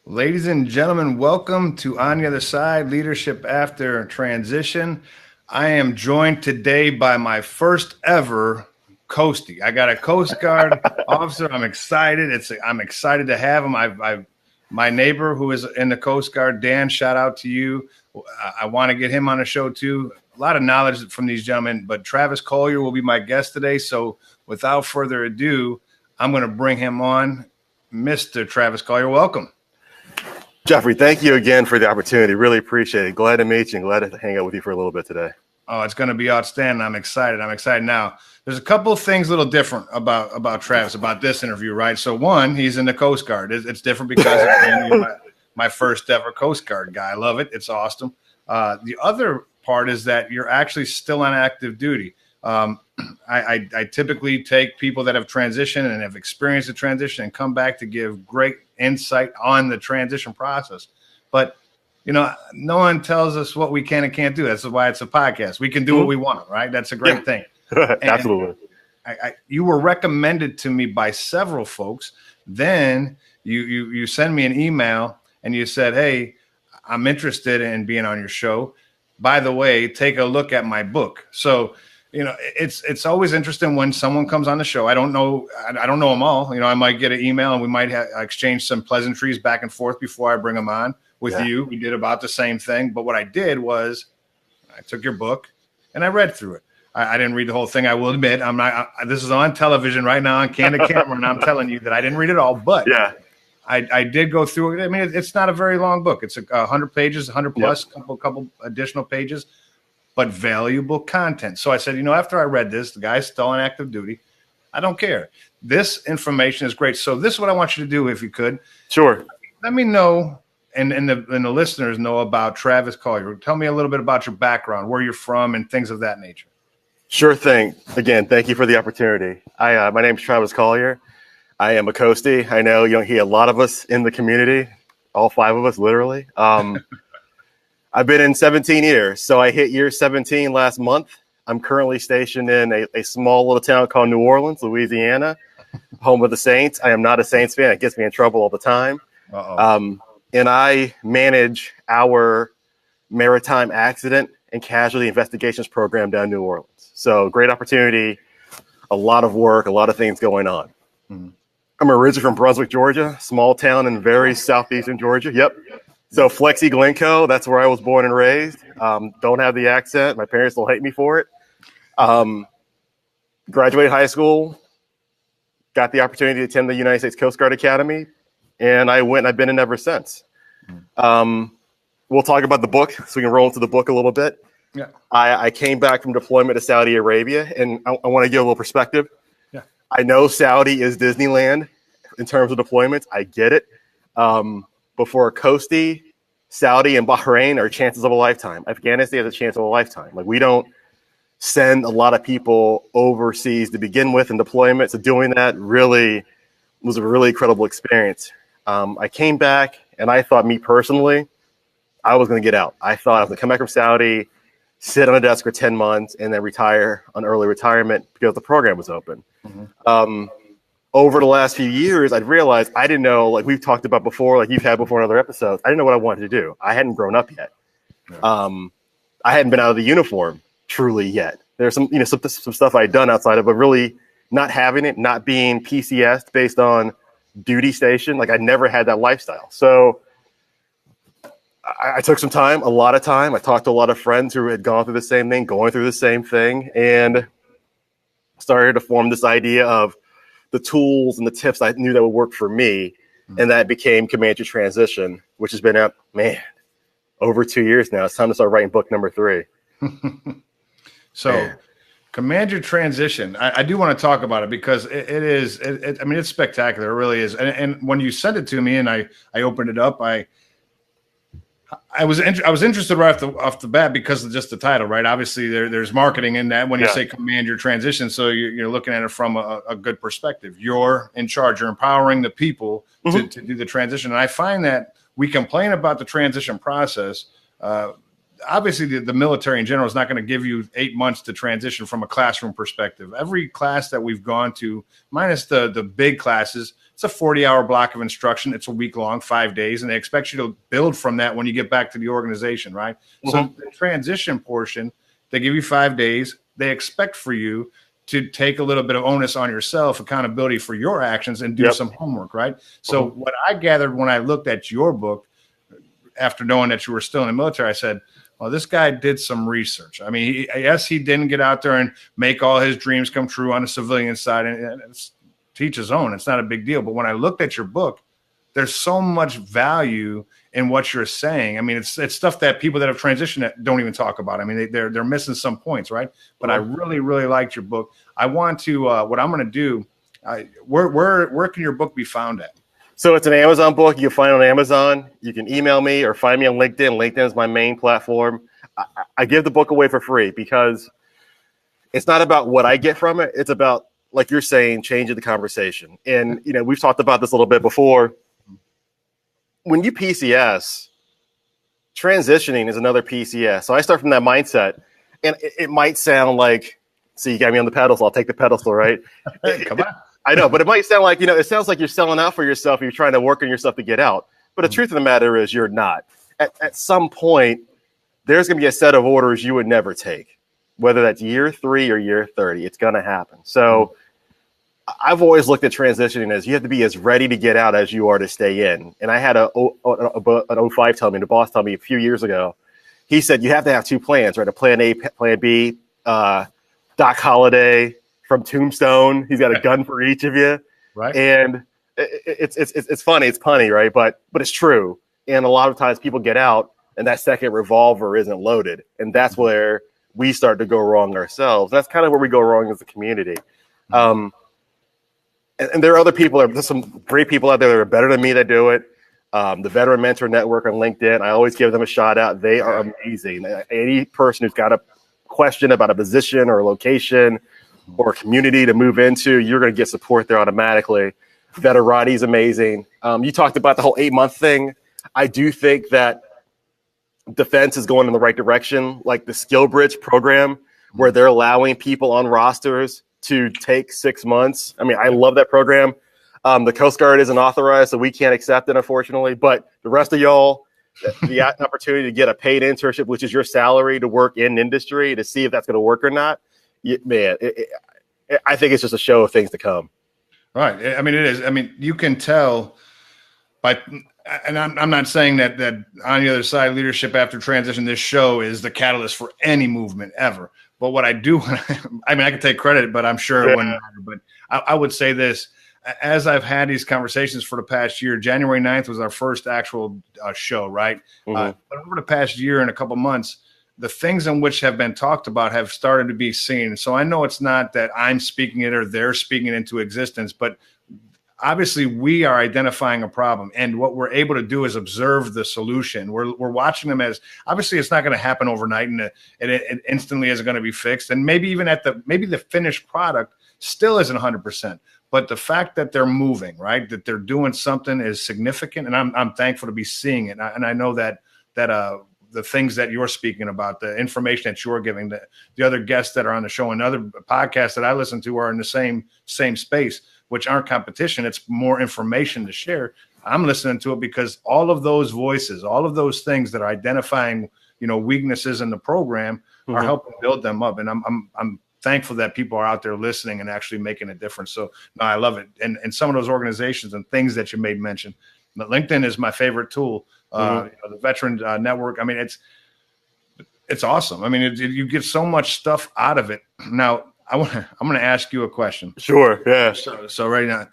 Ladies and gentlemen, welcome to On the Other Side, Leadership After Transition. I am joined today by my first ever Coastie. I got a Coast Guard officer. I'm excited. I'm excited to have him. My neighbor who is in the Coast Guard, Dan, shout out to you. I want to get him on the show too. A lot of knowledge from these gentlemen, but Travis Collier will be my guest today. So without further ado, I'm going to bring him on. Mr. Travis Collier, welcome. Jeffrey, thank you again for the opportunity. Really appreciate it. Glad to meet you and glad to hang out with you for a little bit today. Oh, it's going to be outstanding. I'm excited. Now, there's a couple of things a little different about Travis, about this interview, right? So one, he's in the Coast Guard. It's different because my first ever Coast Guard guy. I love it. It's awesome. The other part is that you're actually still on active duty. I typically take people that have transitioned and have experienced the transition and come back to give great insight on the transition process. But, no one tells us what we can and can't do. That's why it's a podcast. We can do what we want, right? That's a great thing. Absolutely. You were recommended to me by several folks. Then you send me an email and you said, hey, I'm interested in being on your show. By the way, take a look at my book. So, it's always interesting when someone comes on the show. I don't know them all. I might get an email and we might exchange some pleasantries back and forth before I bring them on. With you, we did about the same thing. But what I did was I took your book and I read through it. I didn't read the whole thing. I will admit, this is on television right now on candid camera, and I'm telling you that I didn't read it all. But I did go through it. I mean, it's not a very long book. It's 100 pages, 100 plus, couple additional pages, but valuable content. So I said, after I read this, the guy's still on active duty. I don't care. This information is great. So this is what I want you to do, if you could. Sure. Let me know, and the listeners know about Travis Collier. Tell me a little bit about your background, where you're from, and things of that nature. Sure thing. Again, thank you for the opportunity. My name is Travis Collier. I am a Coastie. I know you don't hear a lot of us in the community, all 5 of us, literally. I've been in 17 years, so I hit year 17 last month. I'm currently stationed in a small little town called New Orleans, Louisiana, home of the Saints. I am not a Saints fan. It gets me in trouble all the time. And I manage our maritime accident and casualty investigations program down in New Orleans. So great opportunity, a lot of work, a lot of things going on. Mm-hmm. I'm originally from Brunswick, Georgia, small town in very southeastern Georgia. Yep. So Flexi Glencoe, that's where I was born and raised. Don't have the accent. My parents will hate me for it. Graduated high school, got the opportunity to attend the United States Coast Guard Academy, and I went and I've been in ever since. We'll talk about the book, so we can roll into the book a little bit. Yeah. I came back from deployment to Saudi Arabia, and I want to give a little perspective. Yeah. I know Saudi is Disneyland in terms of deployments. I get it. But for a Coastie, Saudi and Bahrain are chances of a lifetime. Afghanistan is a chance of a lifetime. Like, we don't send a lot of people overseas to begin with in deployment. So doing that really was a really incredible experience. I came back and I thought, me personally, I was going to get out. I thought I was going to come back from Saudi, sit on a desk for 10 months, and then retire on early retirement because the program was open. Mm-hmm. Over the last few years, I'd realized I didn't know, like we've talked about before, like you've had before in other episodes, I didn't know what I wanted to do. I hadn't grown up yet. Yeah. I hadn't been out of the uniform truly yet. There's some stuff I'd done outside of, but really not having it, not being PCS'd based on duty station. Like, I never had that lifestyle. So I took some time, a lot of time. I talked to a lot of friends who had gone through the same thing, going through the same thing, and started to form this idea of the tools and the tips I knew that would work for me. And that became Command Your Transition, which has been out, over 2 years now. It's time to start writing book number 3. So Command Your Transition. I do want to talk about it because it's spectacular. It really is. And when you sent it to me and I opened it up, I was interested right off the bat because of just the title, right? Obviously, there's marketing in that when you say Command Your Transition. So you're looking at it from a good perspective. You're in charge. You're empowering the people to do the transition. And I find that we complain about the transition process. obviously the military in general is not going to give you 8 months to transition from a classroom perspective. Every class that we've gone to, minus the big classes, it's a 40-hour block of instruction. It's a week long, 5 days, and they expect you to build from that when you get back to the organization, right? Mm-hmm. So the transition portion, they give you 5 days. They expect for you to take a little bit of onus on yourself, accountability for your actions, and do some homework, right? So what I gathered when I looked at your book, after knowing that you were still in the military, I said, well, this guy did some research. I mean, he didn't get out there and make all his dreams come true on the civilian side, and it's teach his own. It's not a big deal. But when I looked at your book, there's so much value in what you're saying. I mean, it's stuff that people that have transitioned don't even talk about. I mean, they're missing some points, right? But I really, really liked your book. I want to, what I'm going to do, where can your book be found at? So it's an Amazon book. You can find it on Amazon. You can email me or find me on LinkedIn. LinkedIn is my main platform. I give the book away for free because it's not about what I get from it. It's about, like you're saying, changing the conversation. And, we've talked about this a little bit before. When you PCS, transitioning is another PCS. So I start from that mindset. And it might sound like, see, you got me on the pedestal. I'll take the pedestal, right? Come on. I know, but it might sound like, it sounds like you're selling out for yourself. You're trying to work on yourself to get out. But the truth of the matter is you're not. At some point, there's going to be a set of orders you would never take, whether that's year 3 or year 30. It's going to happen. So I've always looked at transitioning as you have to be as ready to get out as you are to stay in. And I had an 05 tell me, the boss told me a few years ago, he said, you have to have 2 plans, right? A plan A, plan B. Doc Holliday from Tombstone, he's got a gun for each of you, right? And it's funny, it's punny, right? But it's true. And a lot of times people get out, and that second revolver isn't loaded, and that's where we start to go wrong ourselves. That's kind of where we go wrong as a community. And there are other people. There's some great people out there that are better than me that do it. The Veteran Mentor Network on LinkedIn, I always give them a shout out. They are amazing. Any person who's got a question about a position or a location or a community to move into, you're going to get support there automatically. Veterani's amazing. You talked about the whole 8-month thing. I do think that defense is going in the right direction, like the Skill Bridge program, where they're allowing people on rosters to take 6 months. I mean, I love that program. The Coast Guard isn't authorized, so we can't accept it, unfortunately. But the rest of y'all, the opportunity to get a paid internship, which is your salary to work in industry, to see if that's going to work or not, I think it's just a show of things to come. Right. I mean, it is. I mean, you can tell and I'm not saying that on the other side, leadership after transition, this show is the catalyst for any movement ever. But what I do, I mean, I can take credit, but I'm sure it wouldn't matter. But I would say this, as I've had these conversations for the past year, January 9th was our first actual show, right? But over the past year and a couple months, the things in which have been talked about have started to be seen. So I know it's not that I'm speaking it or they're speaking it into existence, but obviously we are identifying a problem, and what we're able to do is observe the solution. We're watching them as, obviously it's not going to happen overnight and it instantly isn't going to be fixed. And maybe even maybe the finished product still isn't 100%, but the fact that they're moving, right, that they're doing something is significant. And I'm thankful to be seeing it. And I know that the things that you're speaking about, the information that you're giving, the other guests that are on the show and other podcasts that I listen to are in the same space, which aren't competition. It's more information to share. I'm listening to it because all of those voices, all of those things that are identifying, weaknesses in the program are helping build them up. And I'm thankful that people are out there listening and actually making a difference. So no, I love it. And some of those organizations and things that you made mention, LinkedIn is my favorite tool. The Veteran Network. I mean, it's awesome. I mean, you get so much stuff out of it. Now, I'm going to ask you a question. Sure. Yeah. So right now,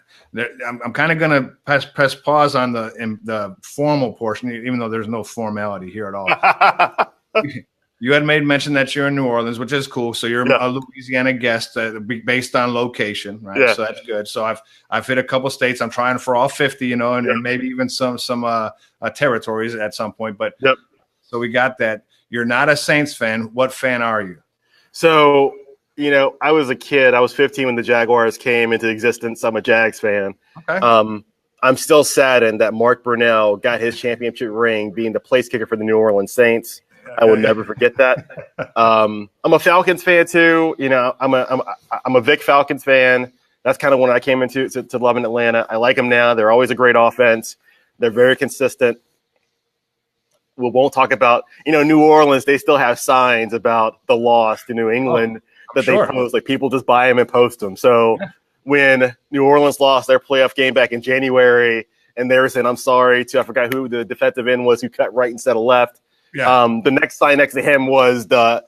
I'm kind of going to press pause on the formal portion, even though there's no formality here at all. You had made mention that you're in New Orleans, which is cool. So you're a Louisiana guest based on location, right? Yeah. So that's good. So I've hit a couple states. I'm trying for all 50, and maybe even some territories at some point. But so we got that. You're not a Saints fan. What fan are you? So, I was a kid. I was 15 when the Jaguars came into existence. I'm a Jags fan. Okay. I'm still saddened that Mark Brunell got his championship ring being the place kicker for the New Orleans Saints. I will never forget that. I'm a Falcons fan too. You know, I'm a Vic Falcons fan. That's kind of when I came into to loving Atlanta. I like them now. They're always a great offense. They're very consistent. We won't talk about, you know, New Orleans. They still have signs about the loss to New England that they post. Like, people just buy them and post them. So when New Orleans lost their playoff game back in January, and they were saying, "I'm sorry," to, I forgot who the defensive end was who cut right instead of left. Yeah. The next sign next to him was the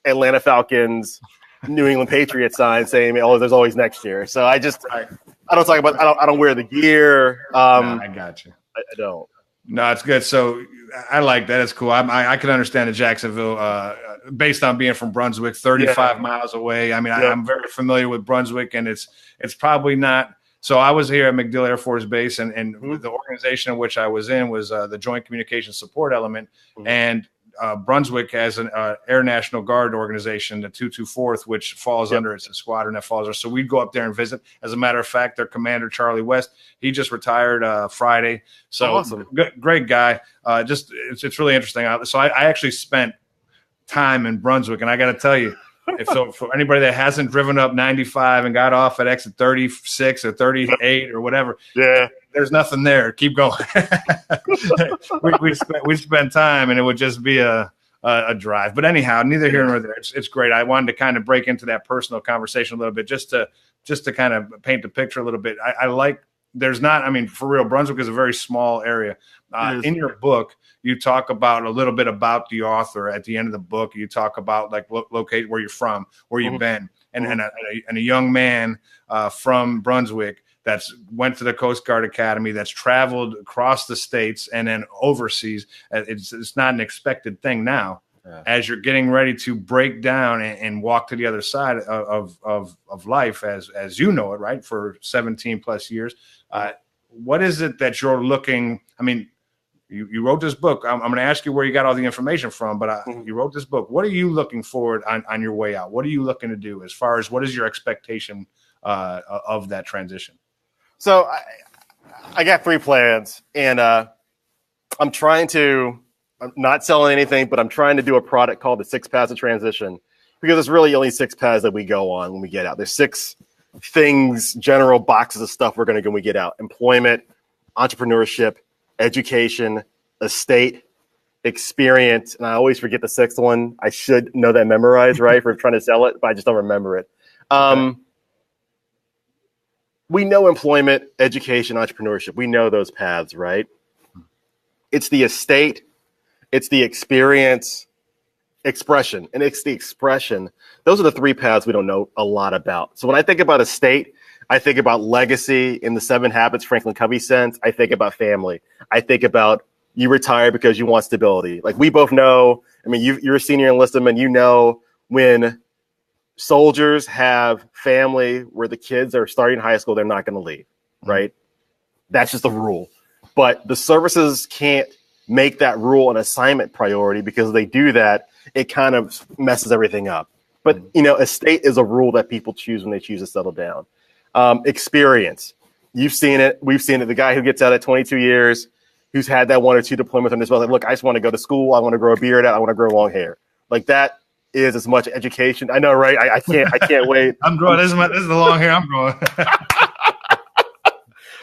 Atlanta Falcons New England Patriots sign saying, "Oh, there's always next year." So I don't talk about. I don't wear the gear. No, I got you. I don't. No, it's good. So I like that. It's cool. I can understand the Jacksonville, based on being from Brunswick, 35 miles away. I mean, I'm very familiar with Brunswick, and it's probably not. So I was here at MacDill Air Force Base, and the organization in which I was in was the Joint Communications Support Element, and Brunswick has an Air National Guard organization, the 224th, which falls under, it's a squadron that falls under. So we'd go up there and visit. As a matter of fact, their commander, Charlie West, he just retired Friday. So awesome. Great guy. It's really interesting. So I actually spent time in Brunswick, and I got to tell you, so for anybody that hasn't driven up 95 and got off at exit 36 or 38 or whatever, there's nothing there. Keep going. we spent time, and it would just be a drive. But anyhow, neither here nor there. It's great. I wanted to kind of break into that personal conversation a little bit, just to kind of paint the picture a little bit. I like. There's not. I mean, for real, Brunswick is a very small area. In your book, you talk about a little bit about the author. At the end of the book, you talk about like locate where you're from, where you've been, and a young man from Brunswick that's went to the Coast Guard Academy, that's traveled across the states and then overseas. It's not an expected thing now. Yeah. As you're getting ready to break down and walk to the other side of life, as you know it, right, for 17 plus years. What is it that you're looking? I mean, you wrote this book. I'm going to ask you where you got all the information from, but you wrote this book. What are you looking forward on your way out? What are you looking to do as far as what is your expectation of that transition? So I got 3 plans, and I'm not selling anything, but I'm trying to do a product called the 6 Paths of Transition, because there's really only 6 paths that we go on when we get out. There's 6 things, general boxes of stuff we're going to go when we get out: employment, entrepreneurship, education, estate, experience, and I always forget the 6th one. I should know that memorized, right, for trying to sell it, but I just don't remember it. We know employment, education, entrepreneurship. We know those paths, right? It's the estate, it's the experience, expression, and it's the expression. Those are the 3 paths we don't know a lot about. So when I think about estate, I think about legacy in the 7 Habits Franklin Covey sense. I think about family. I think about you retire because you want stability. Like we both know, I mean, you're a senior enlistment, you know when soldiers have family where the kids are starting high school, they're not going to leave, right? That's just the rule. But the services can't make that rule an assignment priority, because if they do that, it kind of messes everything up. But, you know, estate is a rule that people choose when they choose to settle down. Experience. You've seen it. We've seen it. The guy who gets out at 22 years, who's had that 1 or 2 deployments on his well, like, look, I just want to go to school. I want to grow a beard out. I want to grow long hair. Like that is as much education. I know, right? I can't wait. I'm growing. This is the long hair I'm growing.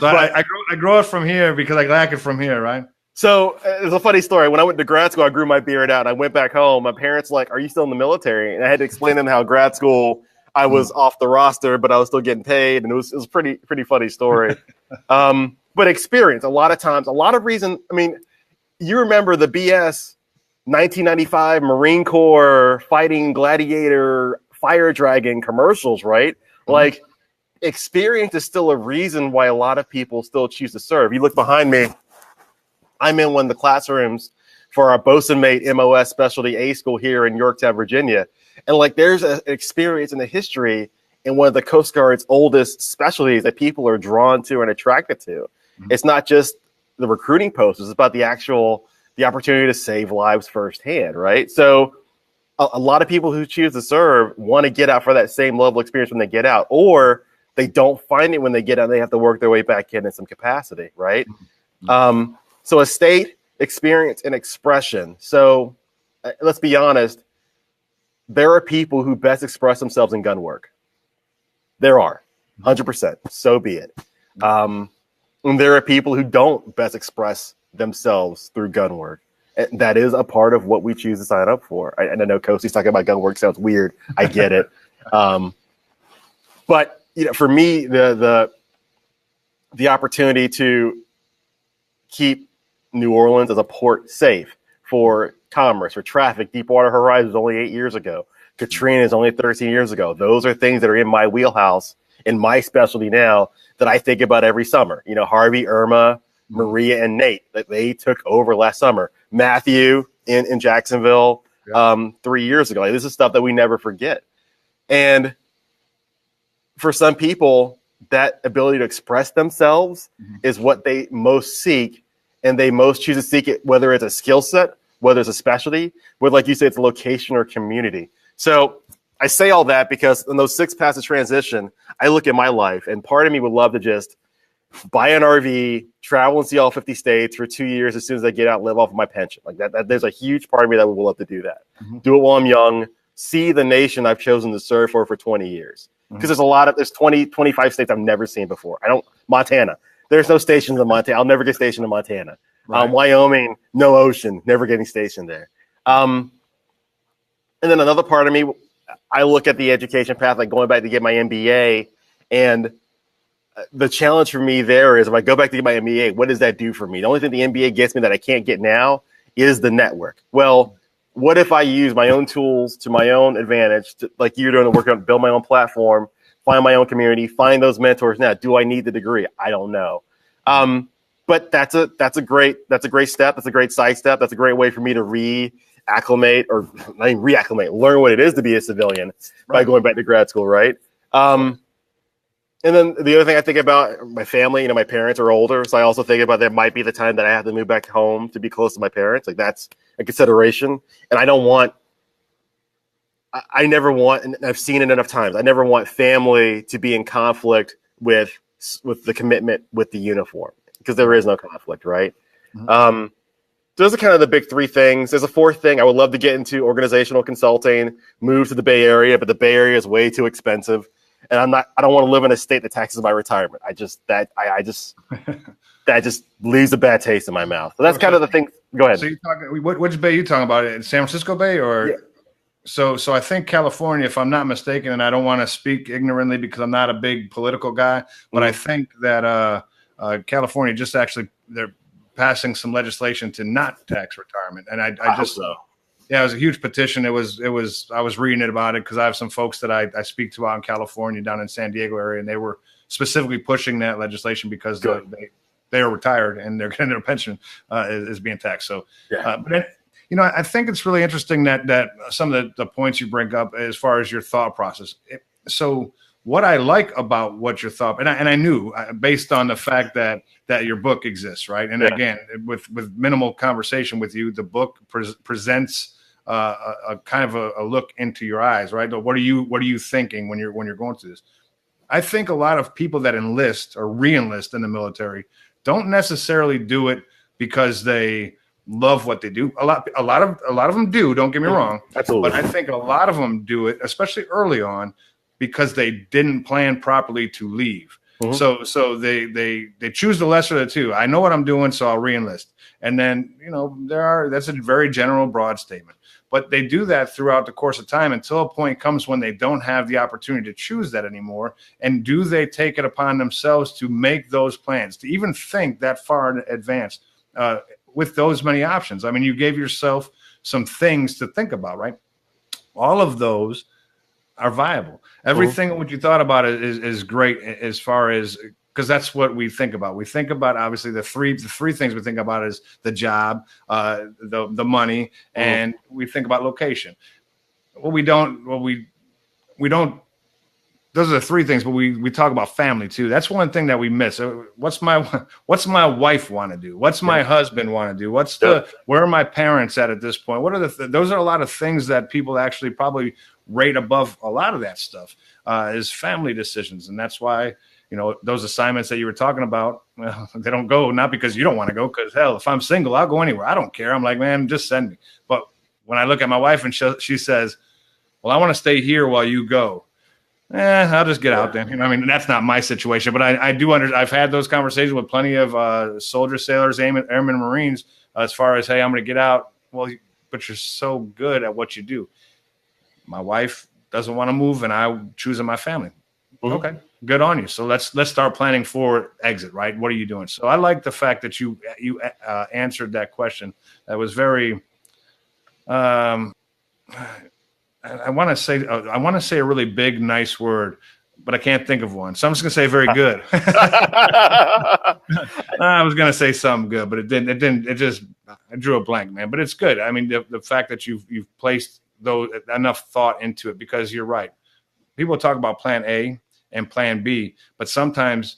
So I grow it from here because I like it from here, right? So it's a funny story. When I went to grad school, I grew my beard out. I went back home. My parents were like, "Are you still in the military?" And I had to explain to them how grad school I was off the roster, but I was still getting paid, and it was a pretty funny story. But experience, a lot of times, a lot of reason. I mean, you remember the BS 1995 Marine Corps fighting gladiator fire dragon commercials, right? Like, experience is still a reason why a lot of people still choose to serve. You look behind me, I'm in one of the classrooms for our bosun mate MOS Specialty A school here in Yorktown, Virginia. And like, there's an experience in the history in one of the Coast Guard's oldest specialties that people are drawn to and attracted to. It's not just the recruiting posts, it's about the opportunity to save lives firsthand, right? So a lot of people who choose to serve want to get out for that same level of experience when they get out, or they don't find it when they get out. They have to work their way back in some capacity, right? So estate, experience, and expression. So let's be honest, there are people who best express themselves in gun work. There are, 100%. So be it. And there are people who don't best express themselves through gun work. And that is a part of what we choose to sign up for. And I know Kosi's talking about gun work sounds weird. I get it. But for me, the opportunity to keep New Orleans as a port safe for commerce, for traffic. Deepwater Horizon was only 8 years ago. Katrina is only 13 years ago. Those are things that are in my wheelhouse, in my specialty now, that I think about every summer. Harvey, Irma, Maria, and Nate, that they took over last summer. Matthew in Jacksonville 3 years ago. This is stuff that we never forget. And for some people, that ability to express themselves is what they most seek, and they most choose to seek it, whether it's a skill set, whether it's a specialty, whether, like you say, it's a location or community. So I say all that because in those 6 paths of transition, I look at my life, and part of me would love to just buy an RV, travel and see all 50 states for 2 years as soon as I get out, live off of my pension. Like that there's a huge part of me that would love to do that. Do it while I'm young, see the nation I've chosen to serve for 20 years. Because there's 20, 25 states I've never seen before. Montana. There's no stations in Montana. I'll never get stationed in Montana. Right. Wyoming, no ocean, never getting stationed there. And then another part of me, I look at the education path, like going back to get my MBA. And the challenge for me there is if I go back to get my MBA, what does that do for me? The only thing the MBA gets me that I can't get now is the network. Well, what if I use my own tools to my own advantage, like you're doing the work on, build my own platform, find my own community, find those mentors now? Do I need the degree? I don't know. But that's a great step. That's a great side step. That's a great way for me to reacclimate, or not even reacclimate, learn what it is to be a civilian by going back to grad school, right? And then the other thing I think about, my family, my parents are older, so I also think about that might be the time that I have to move back home to be close to my parents. Like that's a consideration. And I never want, and I've seen it enough times, I never want family to be in conflict with the commitment with the uniform, because there is no conflict, right? Those are kind of the big 3 things. There's a 4th thing. I would love to get into organizational consulting, move to the Bay Area, but the Bay Area is way too expensive. And I don't want to live in a state that taxes my retirement. That just leaves a bad taste in my mouth. So that's kind of the thing. Go ahead. So you're talking, which bay are you talking about? San Francisco Bay or? Yeah. So I think California, if I'm not mistaken, and I don't want to speak ignorantly because I'm not a big political guy, but I think that California just actually, they're passing some legislation to not tax retirement. And I just, yeah, it was a huge petition. I was reading it about it because I have some folks that I speak to out in California, down in San Diego area, and they were specifically pushing that legislation because they are retired and they're getting their pension is being taxed. So, but I think it's really interesting that some of the points you bring up as far as your thought process. So what I like about what your thought, and I knew based on the fact that your book exists, right? And again, with minimal conversation with you, the book presents a kind of a look into your eyes, right? What are you thinking when you're going through this? I think a lot of people that enlist or re-enlist in the military don't necessarily do it because they love what they do. A lot of them do. Don't get me wrong. Absolutely. But I think a lot of them do it, especially early on, because they didn't plan properly to leave. So they choose the lesser of the two. I know what I'm doing, so I'll re-enlist. And then that's a very general, broad statement. But they do that throughout the course of time until a point comes when they don't have the opportunity to choose that anymore. And do they take it upon themselves to make those plans, to even think that far in advance with those many options? I mean, you gave yourself some things to think about, right? All of those are viable. Everything what you thought about is great as far as, because that's what we think about. We think about, obviously, the three things we think about is the job, the money, and we think about location. We don't. Those are the 3 things, but we talk about family too. That's one thing that we miss. What's my wife want to do? What's my husband want to do? Where are my parents at this point? What are those are a lot of things that people actually probably rate above a lot of that stuff is family decisions. And that's why, those assignments that you were talking about, well, they don't go, not because you don't want to go, because hell, if I'm single, I'll go anywhere. I don't care. I'm like, man, just send me. But when I look at my wife and she says, well, I want to stay here while you go. I'll just get out there. I mean, that's not my situation, but I do I've had those conversations with plenty of soldiers, sailors, airmen, Marines, as far as, hey, I'm going to get out. Well, but you're so good at what you do. My wife doesn't want to move, and I'm choosing my family. Mm-hmm. Okay, good on you. So let's start planning for exit, right? What are you doing? So I like the fact that you answered that question. That was very. I want to say a really big, nice word, but I can't think of one. So I'm just going to say very good. I was going to say something good, but it didn't. It just, I drew a blank, man. But it's good. I mean, the fact that you've placed enough thought into it, because you're right. People talk about plan A and plan B, but sometimes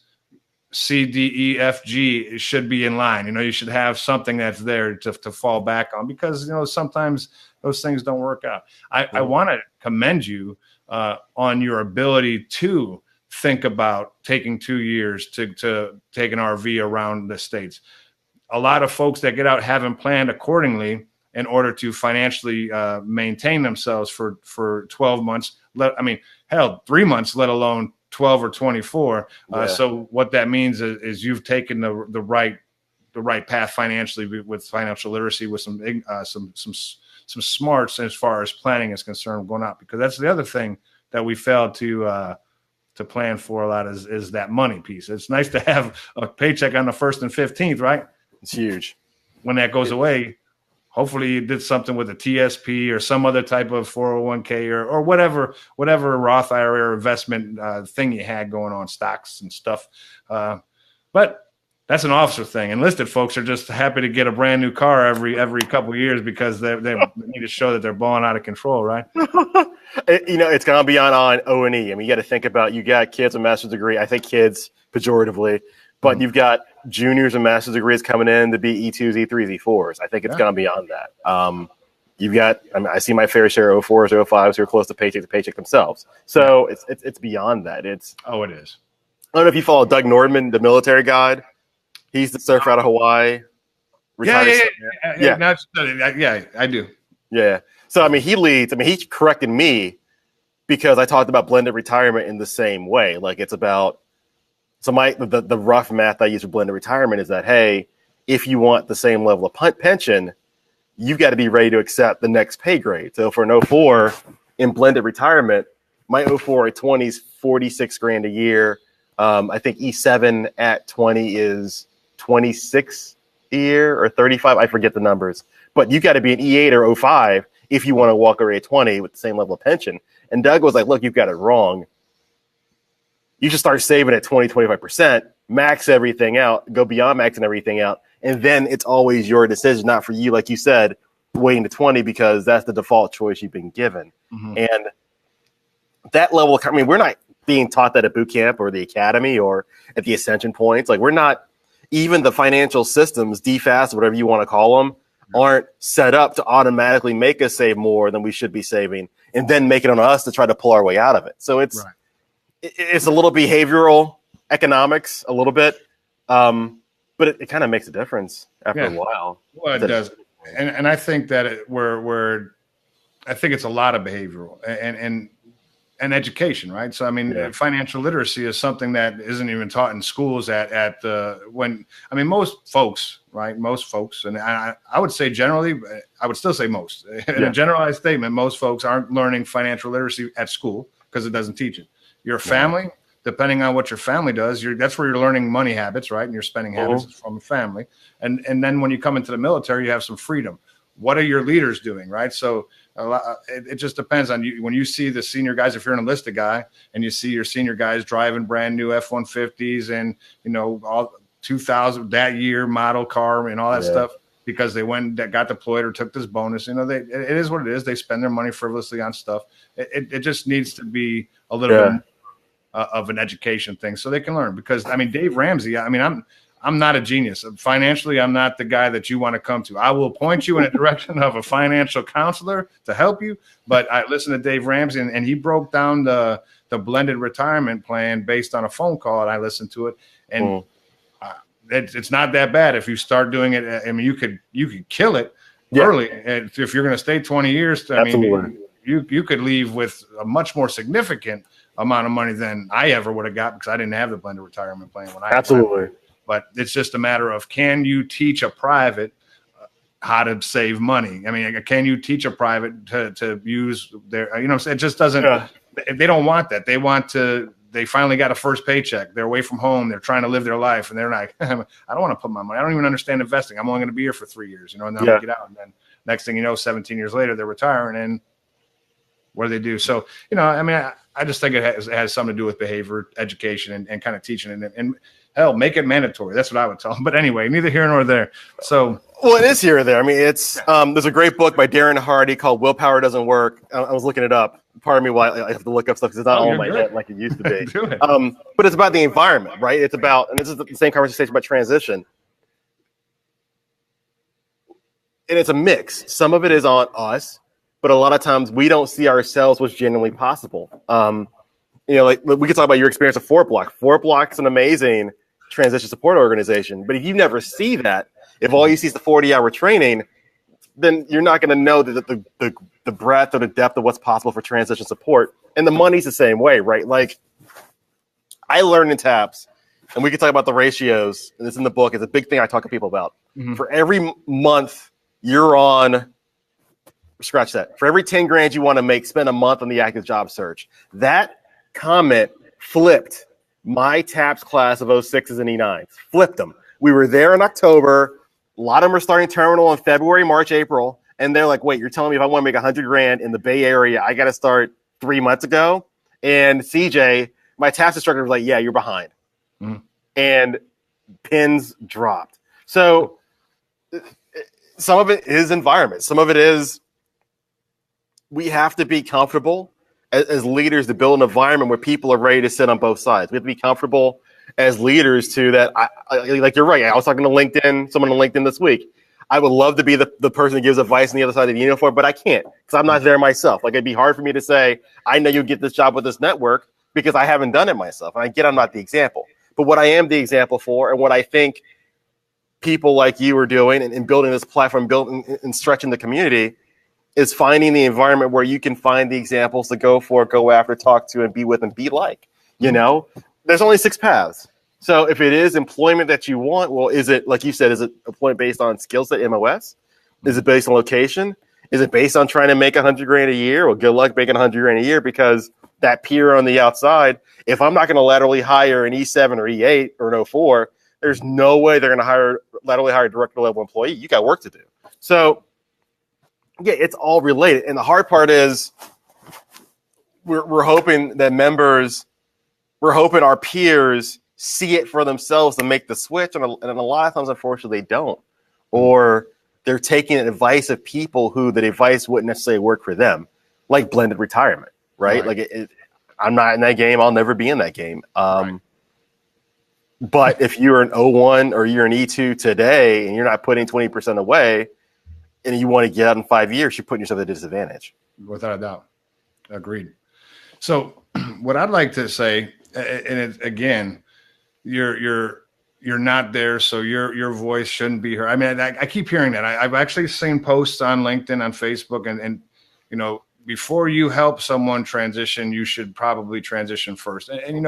C, D, E, F, G should be in line. You should have something that's there to fall back on, because, sometimes those things don't work out. I want to commend you on your ability to think about taking 2 years to take an RV around the States. A lot of folks that get out haven't planned accordingly in order to financially maintain themselves for 12 months. 3 months, let alone 12 or 24. So what that means is you've taken the right path financially, with financial literacy, with some smarts as far as planning is concerned going out, because that's the other thing that we failed to plan for a lot is that money piece. It's nice to have a paycheck on the 1st and 15th, right? It's huge. When that goes away, hopefully you did something with a TSP or some other type of 401k or whatever Roth IRA or investment thing you had going on, stocks and stuff. But that's an officer thing. Enlisted folks are just happy to get a brand new car every couple of years, because they need to show that they're balling out of control, right? It's gone beyond on O&E. I mean, you got to think about, you got kids with a master's degree. I think kids pejoratively, but you've got juniors and master's degrees coming in to be E2s, E3s, E4s. I think it's gone beyond that. You've got, I see my fair share of 04s, 05s who are close to paycheck themselves. So it's beyond that. It is. I don't know if you follow Doug Nordman, the military guide. He's the surfer out of Hawaii. Yeah, I do. Yeah. So, he leads. He corrected me because I talked about blended retirement in the same way. Like, it's about, so the rough math I use for blended retirement is that, hey, if you want the same level of pension, you've got to be ready to accept the next pay grade. So for an 04 in blended retirement, my 04 at 20 is $46,000 a year. I think E7 at 20 is 26 a year or 35. I forget the numbers, but you got to be an E8 or 05 if you want to walk away at 20 with the same level of pension. And Doug was like, look, you've got it wrong. You just start saving at 20, 25%, max everything out, go beyond maxing everything out. And then it's always your decision, not for you, like you said, waiting to 20, because that's the default choice you've been given. Mm-hmm. And that level, we're not being taught that at boot camp or the academy or at the ascension points. Like, we're not, even the financial systems, DFAST, whatever you want to call them, aren't set up to automatically make us save more than we should be saving and then make it on us to try to pull our way out of it. So it's a little behavioral economics, a little bit, but it kind of makes a difference after a while. Well, it does. And I think that I think it's a lot of behavioral and education, right? So, financial literacy is something that isn't even taught in schools most folks, right? Most folks, and I would say generally, I would still say most. In a generalized statement, most folks aren't learning financial literacy at school because it doesn't teach it. Your family, depending on what your family does, that's where you're learning money habits, right? And your spending habits is from a family. And then when you come into the military, you have some freedom. What are your leaders doing, right? So it just depends on you. When you see the senior guys, if you're an enlisted guy and you see your senior guys driving brand new F-150s and, all 2000 that year model car and all that stuff, because they got deployed or took this bonus, it is what it is. They spend their money frivolously on stuff. It just needs to be a little bit of an education thing so they can learn, because Dave Ramsey, I'm not a genius. Financially, I'm not the guy that you want to come to. I will point you in a direction of a financial counselor to help you. But I listened to Dave Ramsey, and he broke down the blended retirement plan based on a phone call, and I listened to it. And it's not that bad if you start doing it. You could kill it early. And if you're going to stay 20 years, I Absolutely. mean, you could leave with a much more significant amount of money than I ever would have got because I didn't have the blended retirement plan when I Absolutely. But it's just a matter of, can you teach a private how to save money? I mean, can you teach a private to use their, it just doesn't, they don't want that. They finally got a first paycheck. They're away from home. They're trying to live their life. And they're like, I don't want to put my money. I don't even understand investing. I'm only going to be here for 3 years, and then I'm going to get out. And then next thing you know, 17 years later, they're retiring. And what do they do? So, I just think it has something to do with behavior, education, and kind of teaching it. And hell, make it mandatory. That's what I would tell them. But anyway, neither here nor there. So, well, it is here or there. I mean, it's there's a great book by Darren Hardy called Willpower Doesn't Work. I was looking it up. Pardon me while I have to look up stuff because it's not all in my head like it used to be. But it's about the environment, right? It's about, and this is the same conversation about transition. And it's a mix. Some of it is on us, but a lot of times we don't see ourselves what's genuinely possible. Like we could talk about your experience at Fort Block. Fort Block's an amazing transition support organization, but if you never see that, if all you see is the 40-hour training, then you're not going to know that the breadth or the depth of what's possible for transition support. And the money's the same way, right? Like I learned in TAPS, and we could talk about the ratios, and it's in the book. It's a big thing I talk to people about. Mm-hmm. For every month you're on, scratch that. For every 10 grand you want to make, spend a month on the active job search. That comment flipped my TAPS class of 06s and E9s. Flipped them. We were there in October. A lot of them are starting terminal in February, March, April. And they're like, wait, you're telling me if I want to make 100 grand in the Bay Area, I got to start 3 months ago? And CJ, my TAPS instructor, was like, yeah, you're behind. Mm. And pins dropped. So some of it is environment. Some of it is we have to be comfortable as leaders to build an environment where people are ready to sit on both sides. We have to be comfortable as leaders to that. Like you're right. I was talking to someone on LinkedIn this week. I would love to be the person that gives advice on the other side of the uniform, but I can't because I'm not there myself. Like it'd be hard for me to say, I know you'll get this job with this network because I haven't done it myself. And I get I'm not the example. But what I am the example for and what I think people like you are doing and building this platform, building and stretching the community is finding the environment where you can find the examples to go after, talk to, and be with and be like. There's only 6 paths. So if it is employment that you want, well, is it, like you said, is it employment based on skill set, MOS? Is it based on location? Is it based on trying to make 100 grand a year? Well, good luck making 100 grand a year because that peer on the outside, if I'm not going to laterally hire an E7 or E8 or an 04, there's no way they're going to laterally hire a director level employee. You got work to do. So yeah, it's all related. And the hard part is we're hoping that our peers see it for themselves and make the switch. And a lot of times, unfortunately, they don't. Or they're taking advice of people who the advice wouldn't necessarily work for them, like blended retirement, right? Like I'm not in that game. I'll never be in that game. Right. But if you're an O1 or you're an E2 today and you're not putting 20% away, and you want to get out in 5 years, you're putting yourself at a disadvantage. Without a doubt. Agreed. So what I'd like to say, and again, you're not there, so your voice shouldn't be heard. I mean, I keep hearing that. I've actually seen posts on LinkedIn, on Facebook, and before you help someone transition, you should probably transition first. And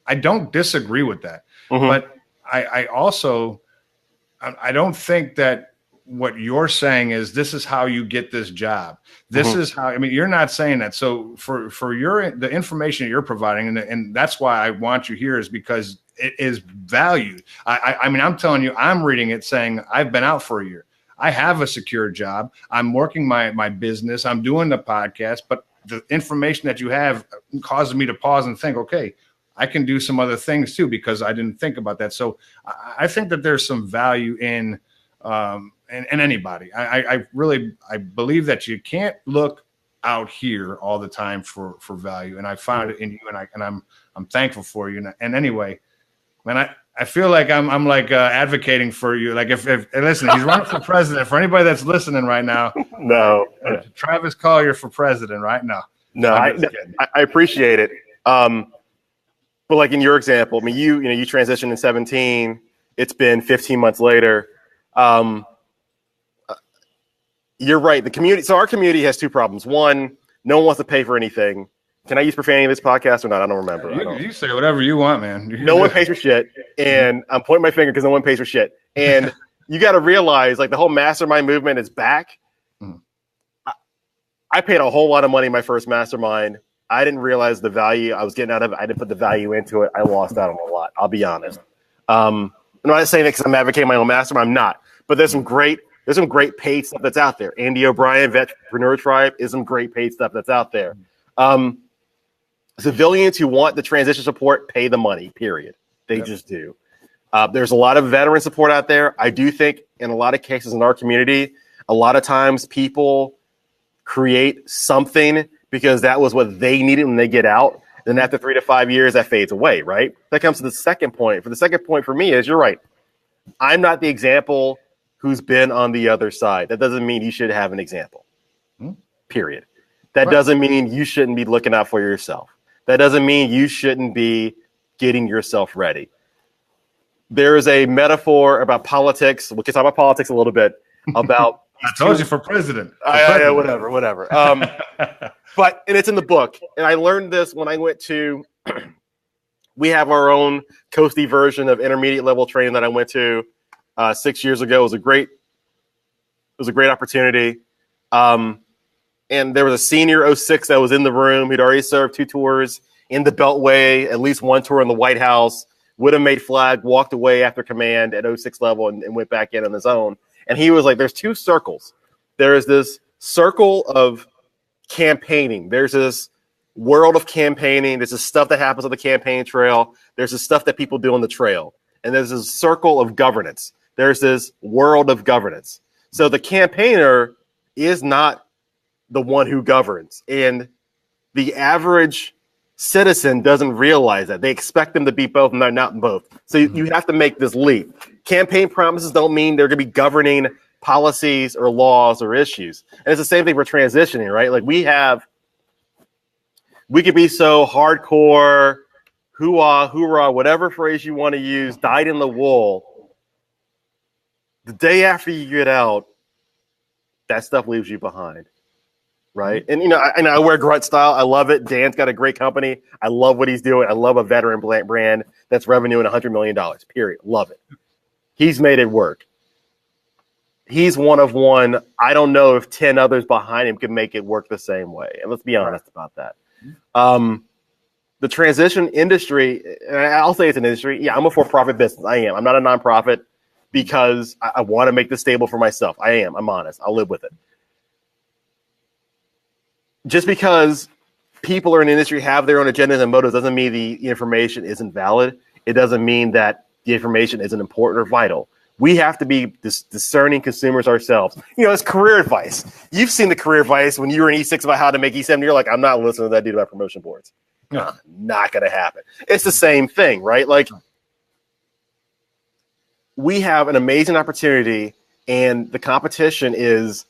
I don't disagree with that. Mm-hmm. But I also don't think that what you're saying is this is how you get this job. This mm-hmm. is how, you're not saying that. So for the information you're providing, and that's why I want you here, is because it is valued. I'm telling you, I'm reading it saying I've been out for a year. I have a secure job. I'm working my business. I'm doing the podcast, but the information that you have causes me to pause and think, okay, I can do some other things too, because I didn't think about that. So I think that there's some value in anybody. I believe that you can't look out here all the time for value. And I found it in you, and I'm thankful for you. And anyway, man, I feel like I'm like advocating for you. Like if listen, he's running for president. For anybody that's listening right now, no, Travis Collier for president right now. No, I appreciate it. But like in your example, you transitioned in 2017. It's been 15 months later. You're right. The community. So our community has two problems. One, no one wants to pay for anything. Can I use profanity in this podcast or not? I don't remember. You say whatever you want, man. No one pays for shit, and I'm pointing my finger because no one pays for shit. And you got to realize, like, the whole mastermind movement is back. Mhm. I paid a whole lot of money in my first mastermind. I didn't realize the value I was getting out of it. I didn't put the value into it. I lost out on a lot. I'll be honest. I'm not saying that because I'm advocating my own mastermind. I'm not. But there's some great paid stuff that's out there. Andy O'Brien, Vetrepreneur Tribe, is some great paid stuff that's out there. Civilians who want the transition support pay the money, period. They just do. There's a lot of veteran support out there. I do think in a lot of cases in our community, a lot of times people create something because that was what they needed when they get out. Then after 3 to 5 years, that fades away, right? That comes to the second point. For the second point for me is, you're right. I'm not the example who's been on the other side. That doesn't mean you should have an example, period. That doesn't mean you shouldn't be looking out for yourself. That doesn't mean you shouldn't be getting yourself ready. There is a metaphor about politics. We can talk about politics a little bit. About I told you for president. Whatever. But it's in the book, and I learned this when I went to. We have our own coasty version of intermediate level training that I went to 6 years ago. It was a great opportunity. And there was a senior 06 that was in the room. He'd already served 2 tours in the Beltway, at least 1 tour in the White House, would have made flag, walked away after command at 06 level and went back in on his own. And he was like, there's 2 circles. There is this circle of campaigning. There's this world of campaigning. There's this stuff that happens on the campaign trail. There's this stuff that people do on the trail. And there's this circle of governance. There's this world of governance. So the campaigner is not the one who governs, and the average citizen doesn't realize that. They expect them to be both, and they're not both. So you have to make this leap. Campaign promises don't mean they're going to be governing policies or laws or issues. And it's the same thing for transitioning, right? Like we could be so hardcore, hoo-ah, hoorah, whatever phrase you want to use, dyed in the wool. The day after you get out, that stuff leaves you behind. Right. And, I wear grunt style. I love it. Dan's got a great company. I love what he's doing. I love a veteran brand that's revenuing $100 million, period. Love it. He's made it work. He's one of one. I don't know if 10 others behind him can make it work the same way. And let's be honest about that. The transition industry, and I'll say it's an industry. Yeah, I'm a for-profit business. I am. I'm not a nonprofit because I want to make this stable for myself. I am. I'm honest. I'll live with it. Just because people are in the industry have their own agendas and motives doesn't mean the information isn't valid. It doesn't mean that the information isn't important or vital. We have to be discerning consumers ourselves. It's career advice. You've seen the career advice when you were in E6 about how to make E7. You're like, I'm not listening to that dude about promotion boards. Not going to happen. It's the same thing, right? Like, we have an amazing opportunity, and the competition is,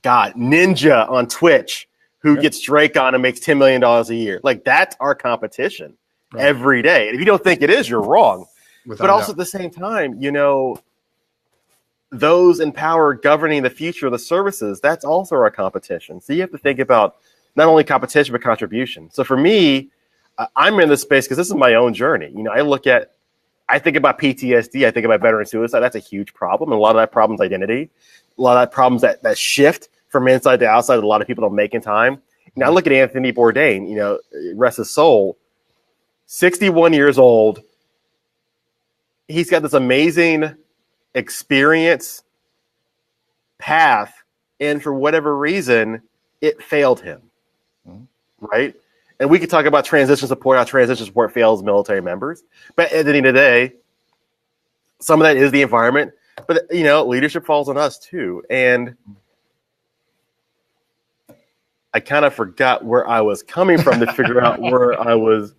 Ninja on Twitch, who gets Drake on and makes $10 million a year. Like, that's our competition every day. And if you don't think it is, you're wrong. But also at the same time, those in power governing the future of the services, that's also our competition. So you have to think about not only competition, but contribution. So for me, I'm in this space because this is my own journey. I think about PTSD. I think about veteran suicide. That's a huge problem. And a lot of that problem's identity. A lot of that problems that shift from inside to outside that a lot of people don't make in time. I look at Anthony Bourdain, rest his soul, 61 years old. He's got this amazing experience path, and for whatever reason, it failed him, right? And we could talk about transition support, how transition support fails military members. But at the end of the day, some of that is the environment. But, leadership falls on us, too. And I kind of forgot where I was coming from to figure out where I was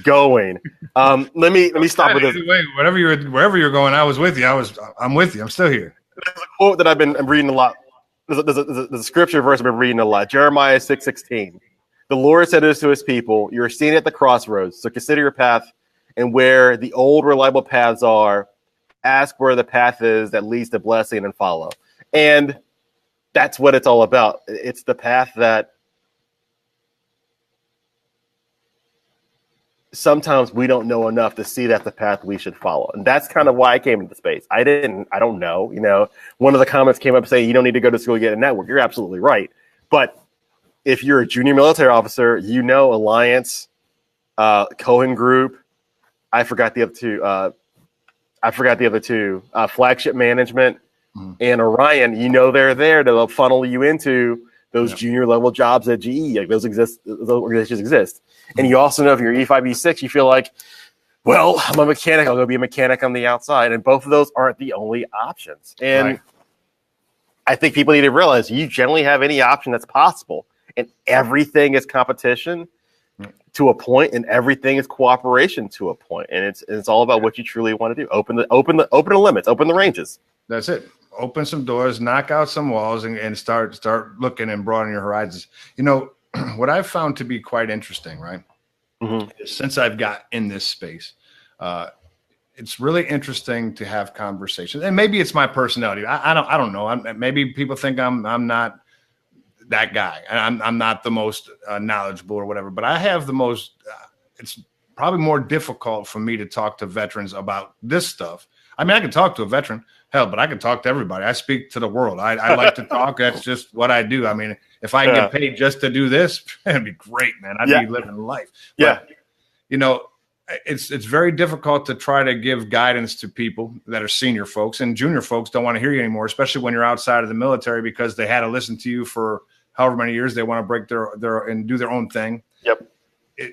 going. Let me stop with this. Wherever you're going, I was with you. I'm with you. I'm still here. There's a quote that I'm reading a lot. There's a scripture verse I've been reading a lot. Jeremiah 6:16. The Lord said this to his people, you are standing at the crossroads, so consider your path, and where the old reliable paths are, ask where the path is that leads to blessing and follow. And that's what it's all about. It's the path that sometimes we don't know enough to see that's the path we should follow. And that's kind of why I came into space. I don't know. One of the comments came up saying you don't need to go to school to get a network. You're absolutely right. But if you're a junior military officer, Alliance, Cohen Group, I forgot the other two, Flagship Management, and Orion, they're there to funnel you into those junior level jobs at GE. Like those organizations exist. And you also know if you're E5, E6, you feel like, well, I'm a mechanic, I'll go be a mechanic on the outside. And both of those aren't the only options. And I think people need to realize you generally have any option that's possible. And everything is competition to a point, and everything is cooperation to a point. And it's all about what you truly want to do. Open the limits, open the ranges. That's it. Open some doors, knock out some walls, and start looking and broadening your horizons. What I've found to be quite interesting, right? Since I've got in this space, it's really interesting to have conversations. And maybe it's my personality. I don't know. Maybe people think I'm not that guy, and I'm not the most knowledgeable or whatever. But I have the most. It's probably more difficult for me to talk to veterans about this stuff. I mean, I can talk to a veteran, hell, but I can talk to everybody. I speak to the world. I like to talk. That's just what I do. I mean, if I can get paid just to do this, it'd be great, man. I'd be living life. But, it's very difficult to try to give guidance to people that are senior folks, and junior folks don't want to hear you anymore, especially when you're outside of the military, because they had to listen to you for however many years. They want to break their and do their own thing.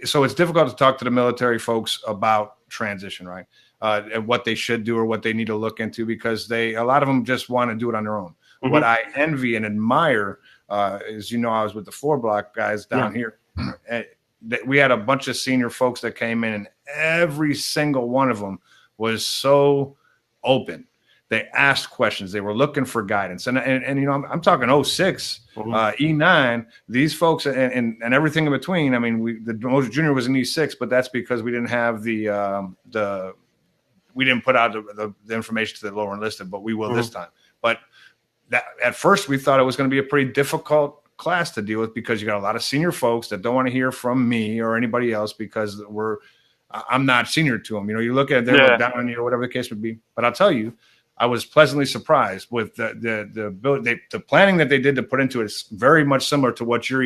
So it's difficult to talk to the military folks about transition, right? And what they should do or what they need to look into, because a lot of them just want to do it on their own. What I envy and admire is, I was with the 4-block guys down here. We had a bunch of senior folks that came in, and every single one of them was so open. They asked questions. They were looking for guidance. And I'm talking 06, E9, these folks and everything in between. I mean, the most junior was in E6, but that's because we didn't have we didn't put out the information to the lower enlisted, but we will this time. But at first we thought it was going to be a pretty difficult class to deal with, because you got a lot of senior folks that don't want to hear from me or anybody else, because I'm not senior to them. You look at them, look down on you, or whatever the case would be. But I'll tell you, I was pleasantly surprised with the planning that they did to put into it. Is very much similar to what you're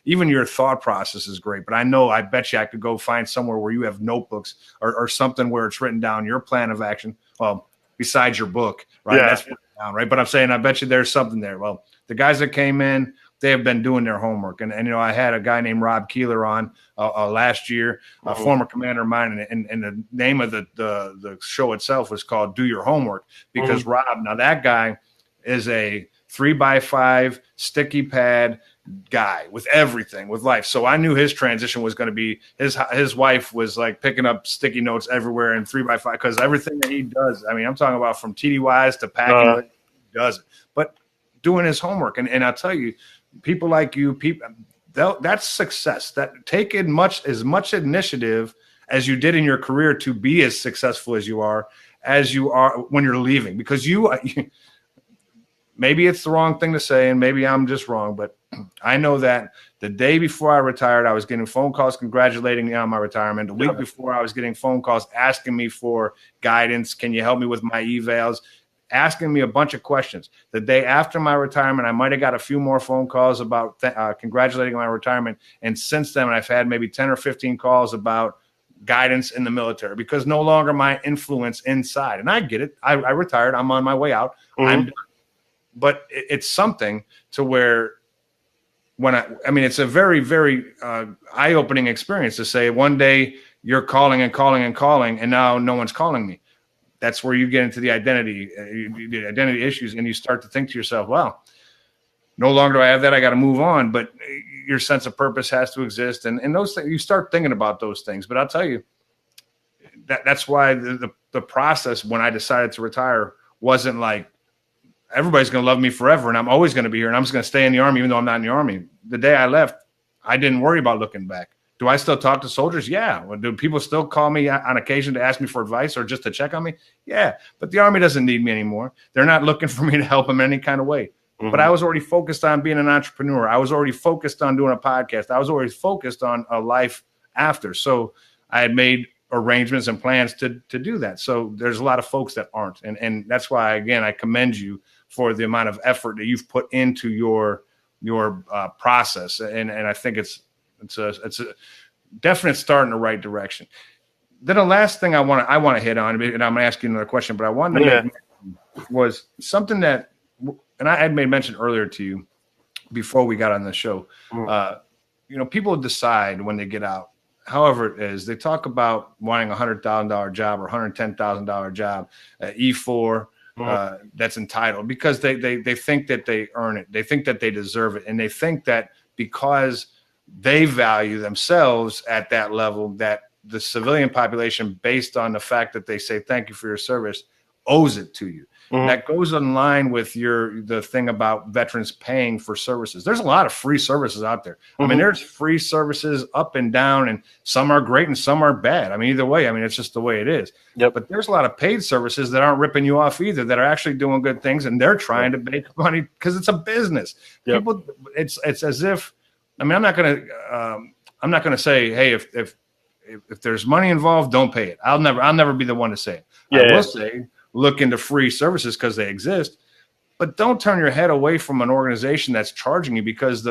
even your thought process is great. But I bet you I could go find somewhere where you have notebooks or something where it's written down your plan of action. Well, besides your book, right? That's written down, right? But I'm saying, I bet you there's something there. Well, the guys that came in, they have been doing their homework. And I had a guy named Rob Keeler on last year, a former commander of mine, and the name of the show itself was called Do Your Homework, because Rob, now that guy is a 3x5 sticky pad guy with everything, with life. So I knew his transition was going to be, his wife was like picking up sticky notes everywhere in 3x5, because everything that he does, I mean, I'm talking about from TDYs to packing, he does it. But doing his homework. And I'll tell you, people like you, that's success. That take as much initiative as you did in your career to be as successful as you are when you're leaving. Because maybe it's the wrong thing to say, and maybe I'm just wrong, but I know that the day before I retired, I was getting phone calls congratulating me on my retirement. The week before, I was getting phone calls asking me for guidance. Can you help me with my evals? Asking me a bunch of questions. The day after my retirement, I might have got a few more phone calls about congratulating my retirement. And since then, I've had maybe 10 or 15 calls about guidance in the military, because no longer my influence inside. And I get it. I retired. I'm on my way out. I'm done. But it's something to where it's a very, very eye-opening experience to say one day you're calling and calling and calling, and now no one's calling me. That's where you get into the identity issues, and you start to think to yourself, well, no longer do I have that. I got to move on. But your sense of purpose has to exist. And those things, you start thinking about those things. But I'll tell you, that's why the process when I decided to retire wasn't like, everybody's going to love me forever and I'm always going to be here and I'm just going to stay in the Army even though I'm not in the Army. The day I left, I didn't worry about looking back. Do I still talk to soldiers? Yeah. Well, do people still call me on occasion to ask me for advice or just to check on me? Yeah. But the Army doesn't need me anymore. They're not looking for me to help them in any kind of way. but I was already focused on being an entrepreneur. I was already focused on doing a podcast. I was already focused on a life after. So I had made arrangements and plans to do that. So there's a lot of folks that aren't. And that's why, again, I commend you for the amount of effort that you've put into your process. And I think it's a definite start in the right direction. Then the last thing I want to hit on, and I'm going to ask you another question, but I wanted to make was something that, and I had made mention earlier to you before we got on the show. People decide when they get out, however it is, they talk about wanting $100,000 job or $110,000 job, E4 that's entitled, because they think that they earn it. They think that they deserve it. And they think that because they value themselves at that level, that the civilian population, based on the fact that they say thank you for your service, owes it to you. That goes in line with the thing about veterans paying for services. There's a lot of free services out there. I mean, there's free services up and down, and some are great and some are bad. I mean, either way, it's just the way it is. But there's a lot of paid services that aren't ripping you off either, that are actually doing good things, and they're trying to make money because it's a business. People, it's as if, I'm not going to say, hey, if there's money involved, don't pay it. I'll never be the one to say it. I will say, look into free services because they exist, but don't turn your head away from an organization that's charging you, because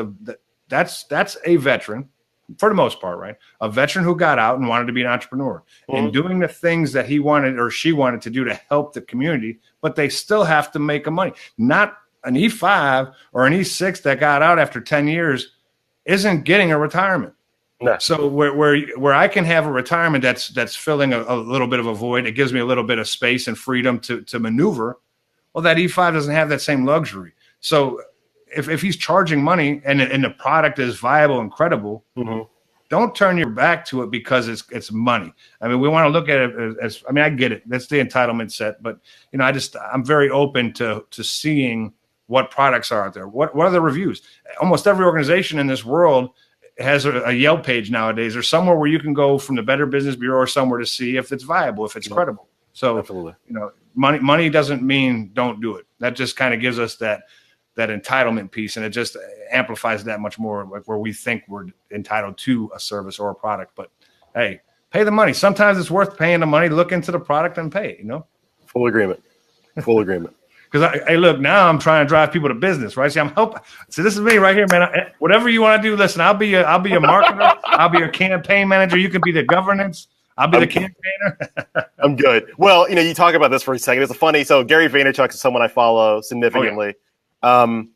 that's a veteran for the most part, right? A veteran who got out and wanted to be an entrepreneur and doing the things that he wanted or she wanted to do to help the community, but they still have to make a money. Not an E5 or an E6 that got out after 10 years isn't getting a retirement. No. So where I can have a retirement that's filling a little bit of a void, it gives me a little bit of space and freedom to maneuver. Well, that E5 doesn't have that same luxury. So if he's charging money and the product is viable and credible, don't turn your back to it because it's money. I mean, we want to look at it as I get it. That's the entitlement set, but I'm very open to seeing what products are out there. What are the reviews? Almost every organization in this world has a Yelp page nowadays, or somewhere where you can go from the Better Business Bureau or somewhere to see if it's viable, if it's credible. So, absolutely. Money doesn't mean don't do it. That just kind of gives us that entitlement piece, and it just amplifies that much more, like where we think we're entitled to a service or a product. But hey, pay the money. Sometimes it's worth paying the money. Look into the product and pay it. Full agreement. Full agreement. Because look, now I'm trying to drive people to business, right? See, I'm helping. So this is me right here, man. Whatever you want to do, listen. I'll be a marketer. I'll be a campaign manager. You can be the governance. I'll be the campaigner. I'm good. Well, you talk about this for a second. It's funny. So Gary Vaynerchuk is someone I follow significantly. I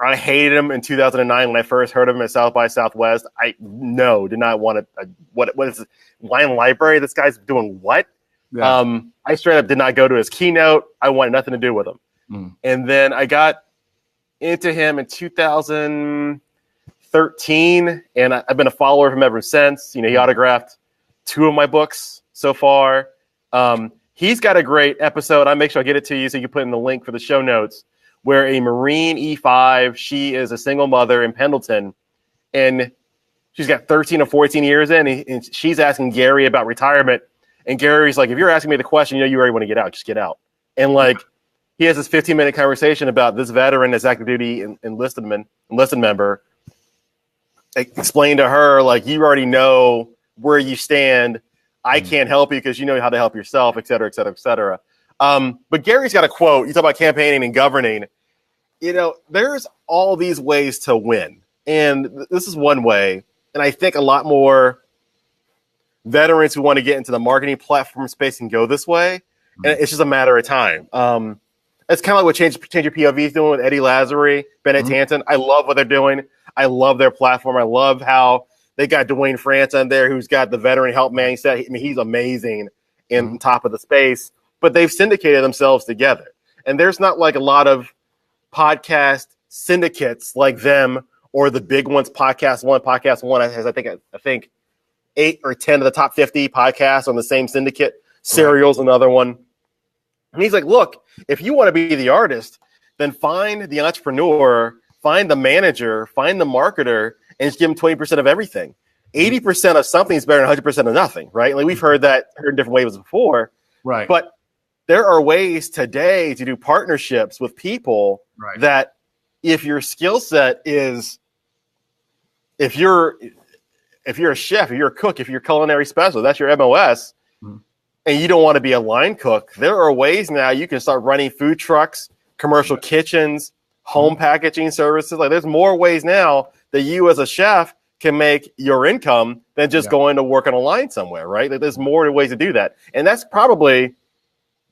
hated him in 2009 when I first heard of him at South by Southwest. I did not want to. What is it? Wine Library? This guy's doing what? Yeah. I straight up did not go to his keynote. I wanted nothing to do with him. And then I got into him in 2013, and I've been a follower of him ever since. He autographed 2 of my books so far. He's got a great episode. I'll make sure I get it to you so you can put in the link for the show notes, where a Marine E5, she is a single mother in Pendleton, and she's got 13 or 14 years in, and she's asking Gary about retirement. And Gary's like, if you're asking me the question, you already want to get out, just get out. And he has this 15-minute conversation about this veteran, this active duty enlisted member, explain to her, you already know where you stand. I can't help you because you know how to help yourself, et cetera, et cetera, et cetera. But Gary's got a quote. You talk about campaigning and governing. There's all these ways to win. And this is one way. And I think a lot more veterans who want to get into the marketing platform space can go this way. And it's just a matter of time. It's kind of like what Change Your POV is doing with Eddie Lazary, Bennett Tanton. I love what they're doing. I love their platform. I love how they got Dwayne France on there, who's got the veteran help mindset. He's amazing in top of the space. But they've syndicated themselves together. And there's not a lot of podcast syndicates like them, or the big ones. Podcast One has, I think 8 or 10 of the top 50 podcasts on the same syndicate. Serial's another one. And he's like, look, if you want to be the artist, then find the entrepreneur, find the manager, find the marketer, and just give them 20% of everything. 80% of something is better than 100% of nothing, right? We've heard different ways before. Right. But there are ways today to do partnerships with people that if your skill set is, if you're a chef, if you're a cook, if you're a culinary specialist, that's your MOS, and you don't want to be a line cook, there are ways now you can start running food trucks, commercial kitchens, home packaging services. Like, there's more ways now that you as a chef can make your income than just going to work on a line somewhere, right? Like, there's more ways to do that. And that's probably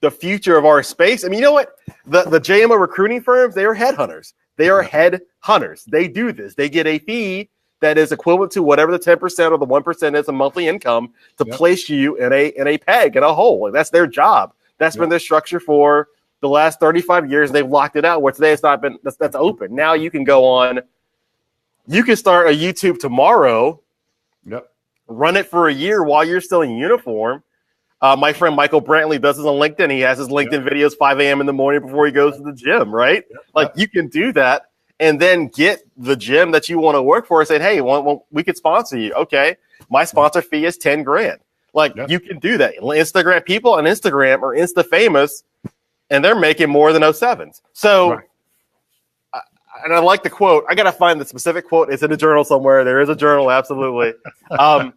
the future of our space. I mean, you know what? The JMO recruiting firms, they are headhunters. They are head hunters. They do this. They get a fee that is equivalent to whatever the 10% or the 1% is a monthly income to place you in a peg, in a hole. Like, that's their job. That's been their structure for the last 35 years. They've locked it out where today it's not been, that's open. Now you can go on, you can start a YouTube tomorrow, run it for a year while you're still in uniform. My friend Michael Brantley does this on LinkedIn. He has his LinkedIn videos 5 a.m. in the morning before he goes to the gym, right? Like, you can do that and then get the gym that you want to work for and say, hey, we could sponsor you. Okay, my sponsor fee is $10,000. Like, you can do that. Instagram people on Instagram are Insta famous, and they're making more than 07s. So, and I like the quote. I got to find the specific quote. It's in a journal somewhere. There is a journal, absolutely. But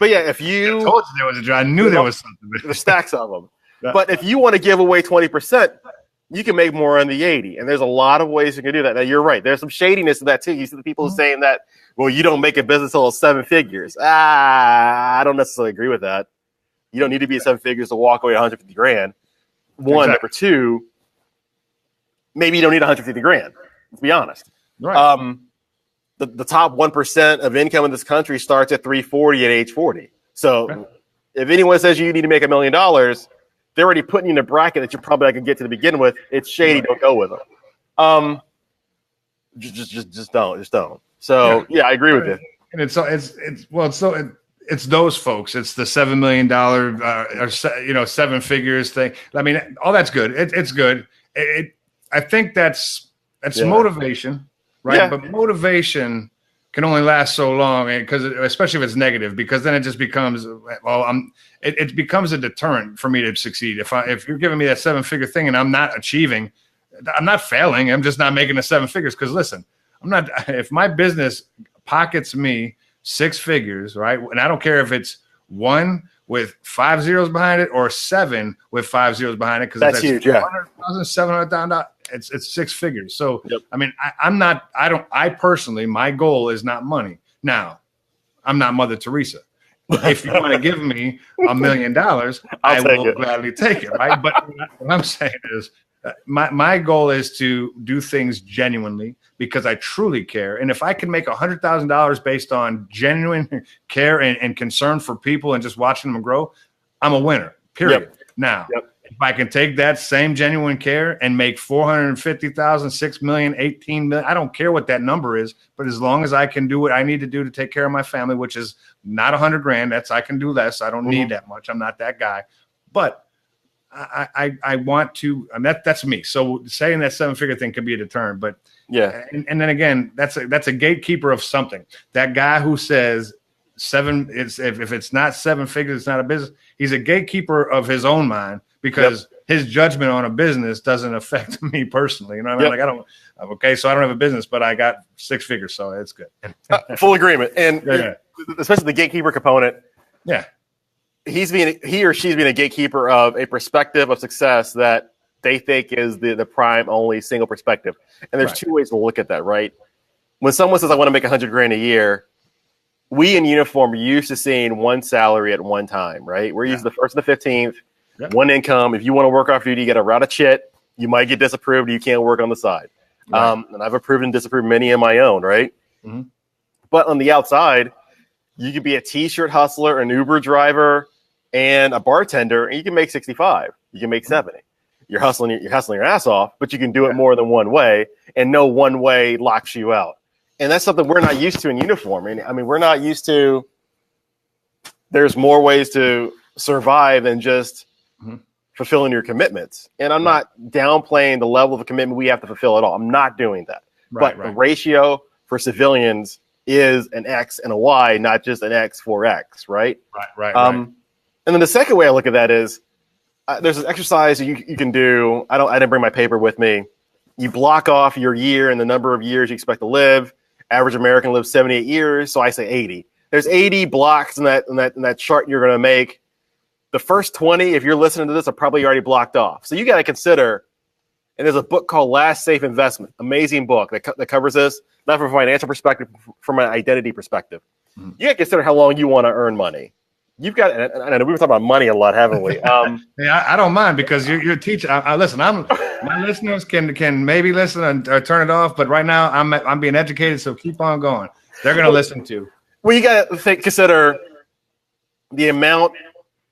yeah, if you... I told you there was a journal. I knew there was something. There's stacks of them. But if you want to give away 20%, you can make more on the 80. And there's a lot of ways you can do that. Now, you're right. There's some shadiness to that, too. You see the people saying that, well, you don't make a business until 7 figures. I don't necessarily agree with that. You don't need to be at 7 figures to walk away $150,000. One. Number two, maybe you don't need $150,000. Let's be honest. Right. The top 1% of income in this country starts at 340 at age 40. So if anyone says you need to make $1 million, they're already putting you in a bracket that you're probably not going to get to begin with. It's shady. Don't go with them. Just don't. So yeah, I agree with you. And it's those folks. It's the $7 million or 7 figures thing. I mean, all that's good. It's good. I think that's motivation, right? Yeah. But motivation can only last so long, because especially if it's negative, because then it just becomes it becomes a deterrent for me to succeed. If you're giving me that 7-figure thing and I'm not achieving, I'm not failing. I'm just not making the 7 figures. Because listen, I'm not. If my business pockets me 6 figures, right, and I don't care if it's 1 with 5 zeros behind it or 7 with 5 zeros behind it, because that's huge. Yeah, $700,000. It's 6 figures. So I mean, I personally, my goal is not money. Now, I'm not Mother Teresa. If you want to give me $1 million, I will gladly take it. Right. But what I'm saying is, my goal is to do things genuinely because I truly care. And if I can make $100,000 based on genuine care and concern for people and just watching them grow, I'm a winner. Period. Now, if I can take that same genuine care and make 450,000, 6 million, 18 million, I don't care what that number is, but as long as I can do what I need to do to take care of my family, which is not $100,000, I can do less. I don't need that much. I'm not that guy. But I want to, and that's me. So saying that 7-figure thing could be a deterrent, but and then again, that's a gatekeeper of something. That guy who says if it's not 7 figures, it's not a business. He's a gatekeeper of his own mind, because his judgment on a business doesn't affect me personally. You know what I mean? Like, so I don't have a business, but I got 6 figures, so it's good. Full agreement. And especially the gatekeeper component. Yeah. He or she's being a gatekeeper of a perspective of success that they think is the prime only single perspective. And there's 2 ways to look at that, right? When someone says, I want to make $100,000 a year, we in uniform are used to seeing one salary at one time, right? We're used to the 1st and the 15th, one income. If you want to work off duty, you get a route of chit. You might get disapproved. You can't work on the side. And I've approved and disapproved many in my own, right? Mm-hmm. But on the outside, you could be a T-shirt hustler, an Uber driver, and a bartender, and you can make 65. You can make 70. You're hustling your ass off, but you can do it more than one way, and no one way locks you out. And that's something we're not used to in uniform. I mean, we're not used to. There's more ways to survive than just fulfilling your commitments. And I'm not downplaying the level of commitment we have to fulfill at all. I'm not doing that. The ratio for civilians is an X and a Y, not just an X for X, right? Right. And then the second way I look at that is there's an exercise you can do. I didn't bring my paper with me, You block off your year and the number of years you expect to live. Average American lives 78 years, so I say 80. There's 80 blocks in that chart you're going to make. The first 20, if you're listening to this, are probably already blocked off. So you got to consider, and there's a book called Last Safe Investment, amazing book that covers this, not from a financial perspective, from an identity perspective. You got to consider how long you want to earn money. You've got, and I know we've been talking about money a lot, haven't we? Yeah, I don't mind because you're a teacher. Listen, my listeners can maybe listen or turn it off, but right now I'm being educated, so keep on going. They're going to listen to. Well, you got to consider the amount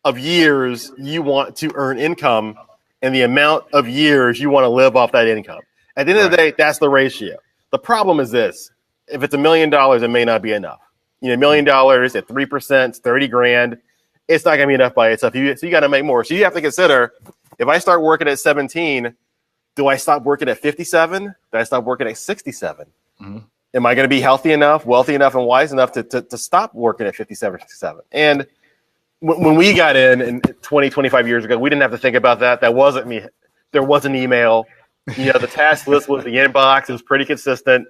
of years you want to earn income and the amount of years you want to live off that income. At the end of the day, that's the ratio. The problem is this: if it's $1 million, it may not be enough. $1 million at 3%, 30 grand. It's not going to be enough by itself. So you got to make more. So you have to consider, if I start working at 17, do I stop working at 57? Do I stop working at 67? Mm-hmm. Am I going to be healthy enough, wealthy enough, and wise enough to stop working at 57, 67? And when we got in 20, 25 years ago, we didn't have to think about that. That wasn't me. There was an email. The task list was the inbox. It was pretty consistent.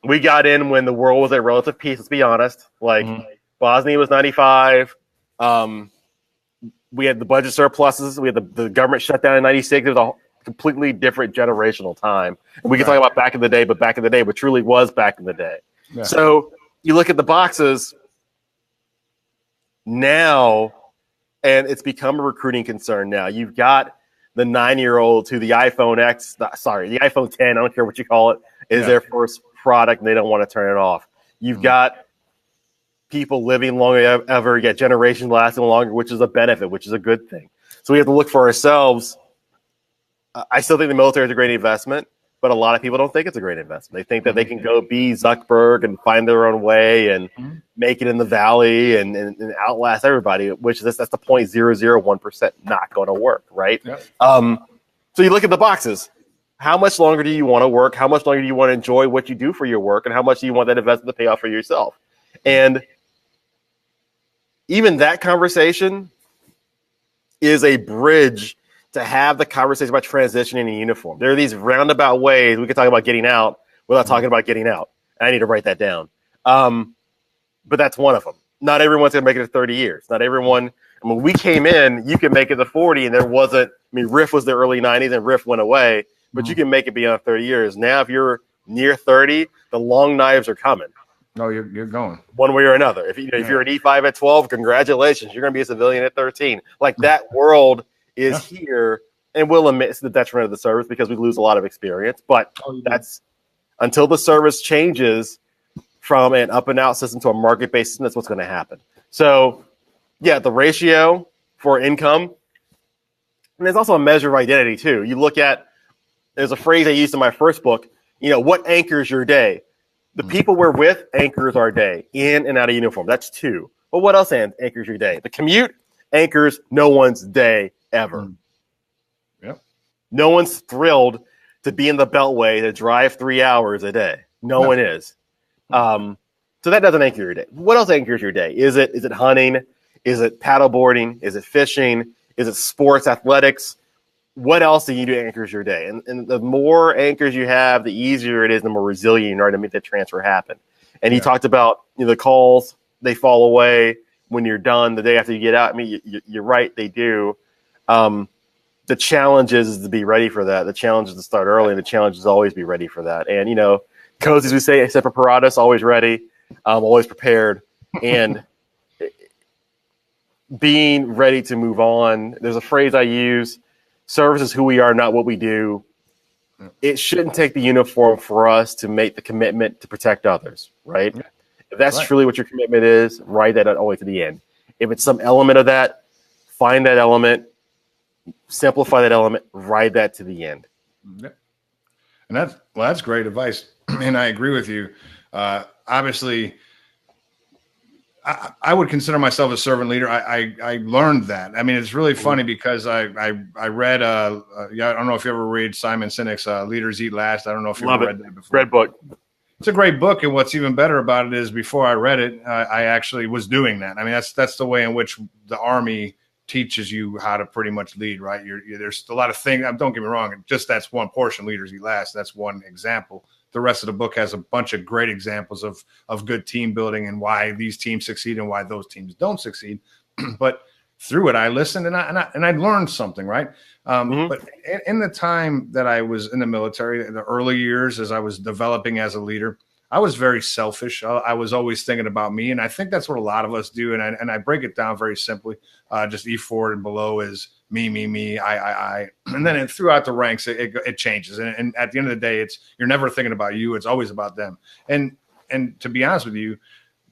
We got in when the world was at relative peace. Let's be honest. Bosnia was 95. We had the budget surpluses. We had the government shutdown in 96. It was a completely different generational time. And we can talk about back in the day, but back in the day, but truly was back in the day. Yeah. So you look at the boxes now, and it's become a recruiting concern now. You've got the 9-year-olds who the iPhone 10, I don't care what you call it, is their first product, and they don't want to turn it off. You've got people living longer ever. You got generations lasting longer, which is a benefit, which is a good thing. So we have to look for ourselves. I still think the military is a great investment, but a lot of people don't think it's a great investment. They think that they can go be Zuckerberg and find their own way and make it in the valley and outlast everybody, which that's the 0.001% not going to work, right? Yep. So you look at the boxes. How much longer do you want to work? How much longer do you want to enjoy what you do for your work? And how much do you want that investment to pay off for yourself? And even that conversation is a bridge to have the conversation about transitioning in uniform. There are these roundabout ways we can talk about getting out without talking about getting out. I need to write that down. But that's one of them. Not everyone's going to make it to 30 years. Not everyone. When we came in, you can make it to 40, and there wasn't. RIF was the early 90s, and RIF went away. But you can make it beyond 30 years. Now, if you're near 30, the long knives are coming. No, you're going one way or another. If you're an E5 at 12, congratulations, you're going to be a civilian at 13. That world is here, and we'll admit it's the detriment of the service because we lose a lot of experience. But that's until the service changes from an up and out system to a market based system. That's what's going to happen. So, the ratio for income, and there's also a measure of identity too. You look at. There's a phrase I used in my first book, what anchors your day? The people we're with anchors our day, in and out of uniform. That's 2. But what else anchors your day? The commute anchors no one's day ever. Yep. No one's thrilled to be in the Beltway to drive 3 hours a day. No one is. So that doesn't anchor your day. What else anchors your day? Is it hunting? Is it paddleboarding? Is it fishing? Is it sports, athletics? What else do you do anchors your day? And the more anchors you have, the easier it is, the more resilient you are to make that transfer happen. And he talked about the calls, they fall away when you're done the day after you get out. You're right, they do. The challenge is to be ready for that. The challenge is to start early, and the challenge is always be ready for that. And, codes, as we say, except for Paratus, always ready, always prepared. And being ready to move on. There's a phrase I use. Service is who we are, not what we do. It shouldn't take the uniform for us to make the commitment to protect others, right? Yeah. If that's truly what your commitment is, write that all the way to the end. If it's some element of that, find that element, simplify that element, write that to the end. Yeah. And that's great advice. And I agree with you. Obviously, I would consider myself a servant leader. I learned that. It's really funny because I read, I don't know if you ever read Simon Sinek's Leaders Eat Last. I don't know if you ever read that before. Read book. It's a great book. And what's even better about it is before I read it, I actually was doing that. That's the way in which the Army teaches you how to pretty much lead, right? There's a lot of things. Don't get me wrong. Just that's one portion. Leaders Eat Last. That's one example. The rest of the book has a bunch of great examples of good team building and why these teams succeed and why those teams don't succeed. But through it, I listened and I learned something, right? But in the time that I was in the military, in the early years, as I was developing as a leader, I was very selfish. I was always thinking about me, and I think that's what a lot of us do. And I break it down very simply. Just E forward and below is me, I. And then throughout the ranks, it changes. And at the end of the day, you're never thinking about you. It's always about them. And to be honest with you,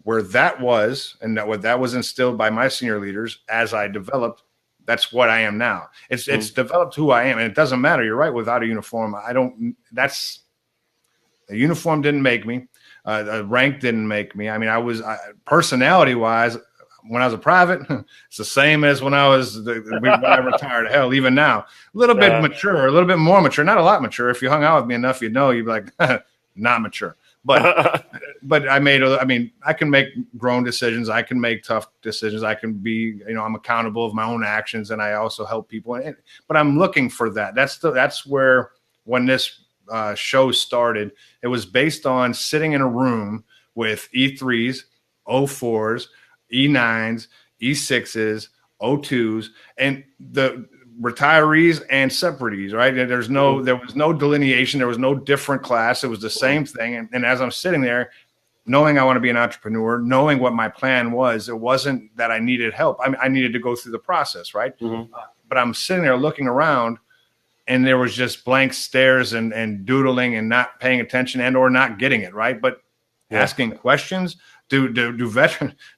where that was, and what that was instilled by my senior leaders as I developed, that's what I am now. It's developed who I am, and it doesn't matter. You're right. Without a uniform, a uniform didn't make me. A rank didn't make me. I mean, personality-wise, when I was a private, it's the same as when I retired. Hell, even now, a little bit mature, a little bit more mature. Not a lot mature. If you hung out with me enough, you'd be like, not mature. But I can make grown decisions. I can make tough decisions. I can be, I'm accountable of my own actions, and I also help people. But I'm looking for that. That's where, when this show started, it was based on sitting in a room with E3s, O4s, E9s, E6s, O2s, and the retirees and separatees, right? There was no delineation. There was no different class. It was the same thing. And as I'm sitting there, knowing I want to be an entrepreneur, knowing what my plan was, it wasn't that I needed help. I needed to go through the process, right? But I'm sitting there looking around, and there was just blank stares and doodling and not paying attention and or not getting it, right? But asking questions. Do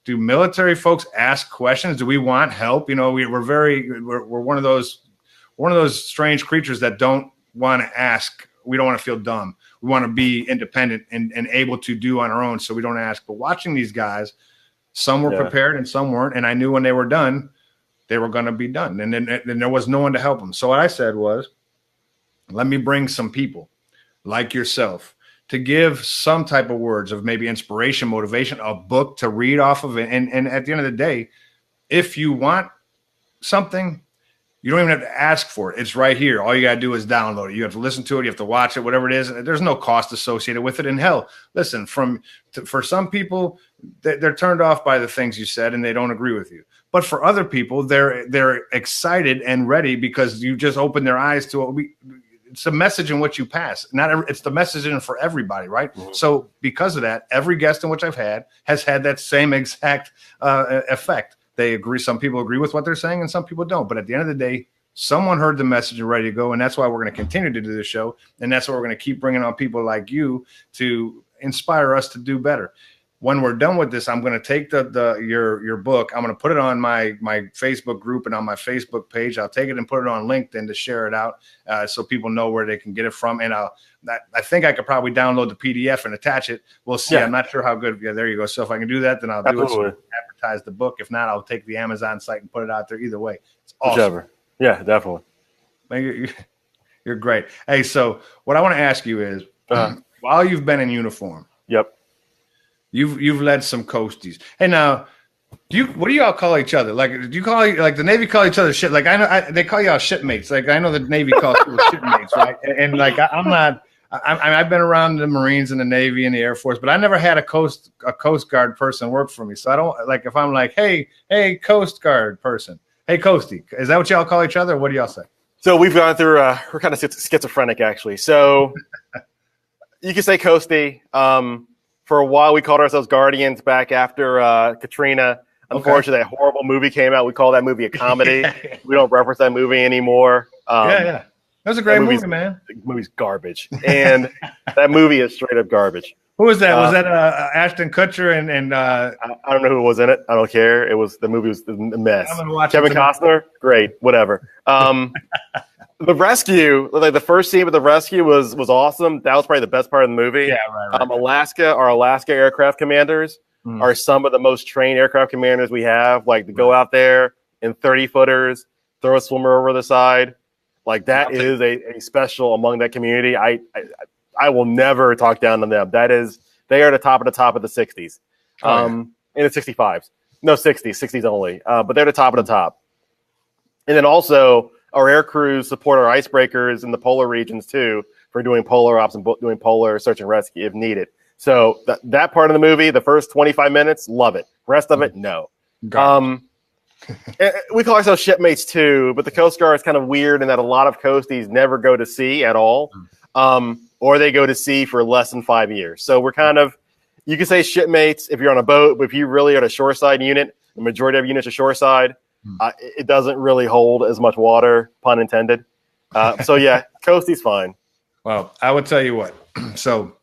military folks ask questions? Do we want help? We're one of those strange creatures that don't want to ask. We don't want to feel dumb. We want to be independent and able to do on our own, so we don't ask. But watching these guys, some were prepared and some weren't, and I knew when they were done, they were going to be done. And then there was no one to help them. So what I said was, let me bring some people like yourself to give some type of words of maybe inspiration, motivation, a book to read off of it. And at the end of the day, if you want something, you don't even have to ask for it. It's right here. All you got to do is download it. You have to listen to it. You have to watch it, whatever it is. There's no cost associated with it. And hell, listen, for some people, they're turned off by the things you said and they don't agree with you. But for other people, they're excited and ready because you just opened their eyes to it's a message in what you pass. It's the message in for everybody, right? So because of that, every guest in which I've had has had that same exact effect. They agree. Some people agree with what they're saying and some people don't. But at the end of the day, someone heard the message and ready to go. And that's why we're going to continue to do this show. And that's why we're going to keep bringing on people like you to inspire us to do better. When we're done with this, I'm going to take your book. I'm going to put it on my Facebook group and on my Facebook page. I'll take it and put it on LinkedIn to share it out so people know where they can get it from. And I think I could probably download the PDF and attach it. We'll see. Yeah. I'm not sure how good. Yeah, there you go. So if I can do that, then I'll do it. So advertise the book. If not, I'll take the Amazon site and put it out there. Either way, it's awesome. Whichever. Yeah, definitely. Man, you're great. Hey, so what I want to ask you is, while you've been in uniform, You've led some coasties. Hey, now, what do y'all call each other? Like, do you call like the Navy call each other shit? Like, I know they call y'all shipmates. Like, I know the Navy calls people shipmates, right? And like, I've been around the Marines and the Navy and the Air Force, but I never had a Coast Guard person work for me. So I don't like if I'm like, hey, Coast Guard person, hey, Coastie. Is that what y'all call each other? Or what do y'all say? So we've gone through. We're kind of schizophrenic, actually. So you can say Coastie. For a while, we called ourselves Guardians back after Katrina. Unfortunately, that horrible movie came out. We call that movie a comedy. We don't reference that movie anymore. That was a great movie, man. The movie's garbage. And that movie is straight up garbage. Who was that? Was that Ashton Kutcher and I don't know who was in it. I don't care. The movie was a mess. Kevin Costner? Great. Whatever. The rescue, like the first scene with the rescue was awesome. That was probably the best part of the movie. Yeah, right. Our Alaska aircraft commanders are some of the most trained aircraft commanders we have. Like to go out there in 30-footers, throw a swimmer over the side. Like that is a special among that community. I will never talk down on them. They are the top of the 60s. In the 65s. No, 60s only. But they're the top of the top. And then also our air crews support our icebreakers in the polar regions too for doing polar ops and doing polar search and rescue if needed. So that part of the movie, the first 25 minutes, love it. Rest of it, no. We call ourselves shipmates too, but the Coast Guard is kind of weird in that a lot of coasties never go to sea at all, or they go to sea for less than 5 years. So we're kind of, you can say shipmates if you're on a boat, but if you really are a shoreside unit, the majority of units are shoreside, it doesn't really hold as much water, pun intended. So yeah, coastie's fine. Well, I would tell you what. So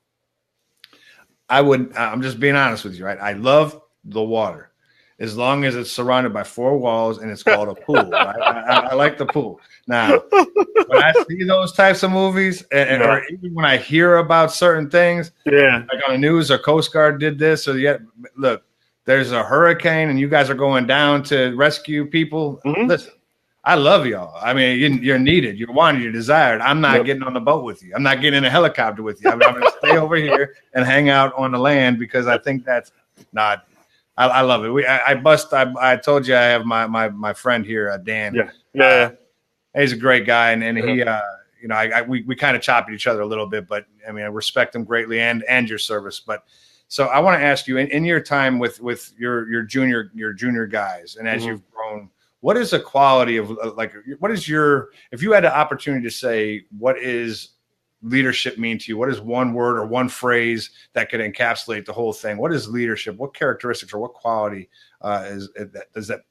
I'm just being honest with you, right? I love the water as long as it's surrounded by four walls and it's called a pool. Right? I like the pool. Now, when I see those types of movies, or even when I hear about certain things, like on the news, or Coast Guard did this, or look, there's a hurricane and you guys are going down to rescue people. Listen, I love y'all. I mean, you're needed. You're wanted. You're desired. I'm not getting on the boat with you. I'm not getting in a helicopter with you. I'm going to stay over here and hang out on the land because I think that's not. I love it. I told you I have my friend here, Dan. He's a great guy, and he, we kind of chop at each other a little bit, but I mean, I respect him greatly and your service. But so I want to ask you, in your time with your junior guys, and as you've grown. What is a quality of if you had the opportunity to say, what is leadership mean to you? What is one word or one phrase that could encapsulate the whole thing? What is leadership? What characteristics or what quality does it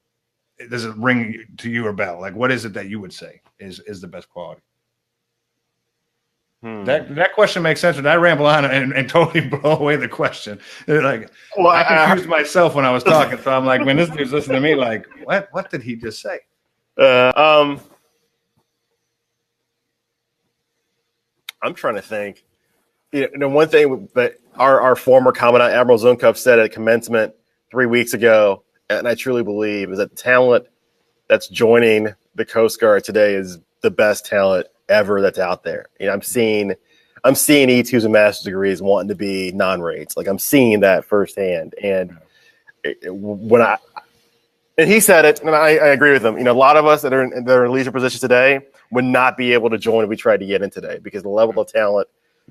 ring to you or bell? Like, what is it that you would say is the best quality? That question makes sense. Did I ramble on and totally blow away the question? Like, well, I confused myself when I was talking, so I'm like, man, this dude's listening to me. Like, what did he just say? I'm trying to think. One thing that our former Commandant Admiral Zunkov said at commencement 3 weeks ago, and I truly believe, is that the talent that's joining the Coast Guard today is the best talent ever that's out there. I'm seeing E2s and master's degrees wanting to be non-rates. Like, I'm seeing that firsthand. And and he said it, and I agree with him. A lot of us that are in leadership positions today would not be able to join if we tried to get in today because the level of talent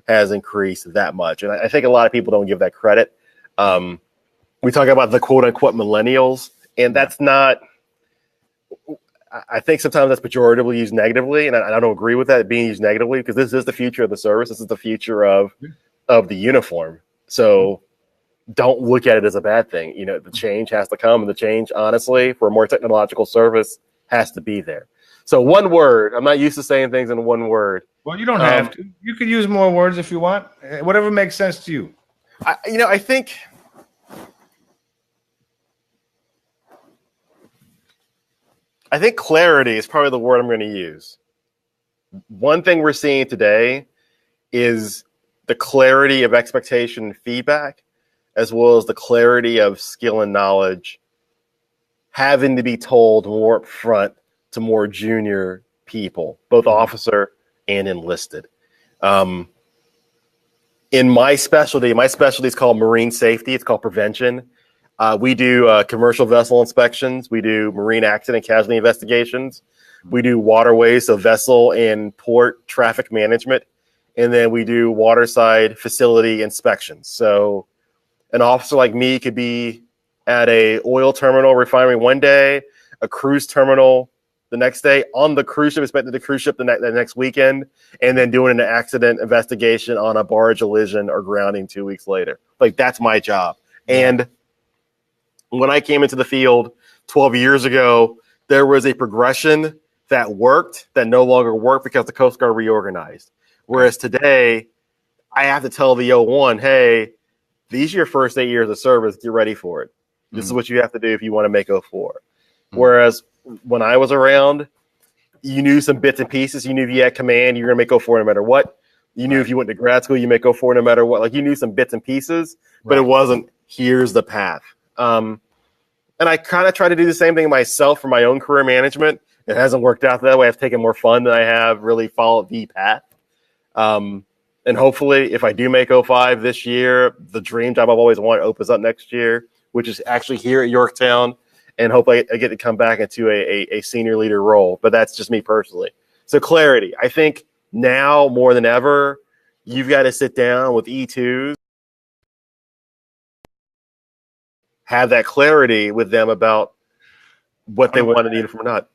has increased that much. And I think a lot of people don't give that credit. We talk about the quote unquote millennials, and that's not. I think sometimes that's pejoratively used negatively, and I don't agree with that being used negatively because this is the future of the service. This is the future of the uniform. So don't look at it as a bad thing. The change has to come, and the change, honestly, for a more technological service has to be there. So one word. I'm not used to saying things in one word. Well, you don't have to. You could use more words if you want. Whatever makes sense to you. I think clarity is probably the word I'm going to use. One thing we're seeing today is the clarity of expectation and feedback, as well as the clarity of skill and knowledge having to be told more up front to more junior people, both officer and enlisted. In my specialty is called marine safety. It's called prevention. We do commercial vessel inspections. We do marine accident and casualty investigations. We do waterways, so vessel and port traffic management. And then we do waterside facility inspections. So an officer like me could be at a oil terminal refinery one day, a cruise terminal the next day, on the cruise ship, expected the cruise ship the next weekend, and then doing an accident investigation on a barge collision or grounding 2 weeks later. Like, that's my job. And when I came into the field 12 years ago, there was a progression that worked that no longer worked because the Coast Guard reorganized. Whereas today, I have to tell the O1, hey, these are your first 8 years of service. Get ready for it. This is what you have to do if you want to make 04. Whereas when I was around, you knew some bits and pieces. You knew if you had command, you're going to make 04 no matter what. You knew if you went to grad school, you make 04 no matter what. Like, you knew some bits and pieces, but it wasn't, here's the path. And I kind of try to do the same thing myself for my own career management. It hasn't worked out that way. I've taken more fun than I have really followed the path. And hopefully, if I do make 05 this year, the dream job I've always wanted opens up next year, which is actually here at Yorktown and hope I get to come back into a senior leader role. But that's just me personally. So clarity. I think now more than ever, you've got to sit down with E2s, have that clarity with them about what they want to need from or not.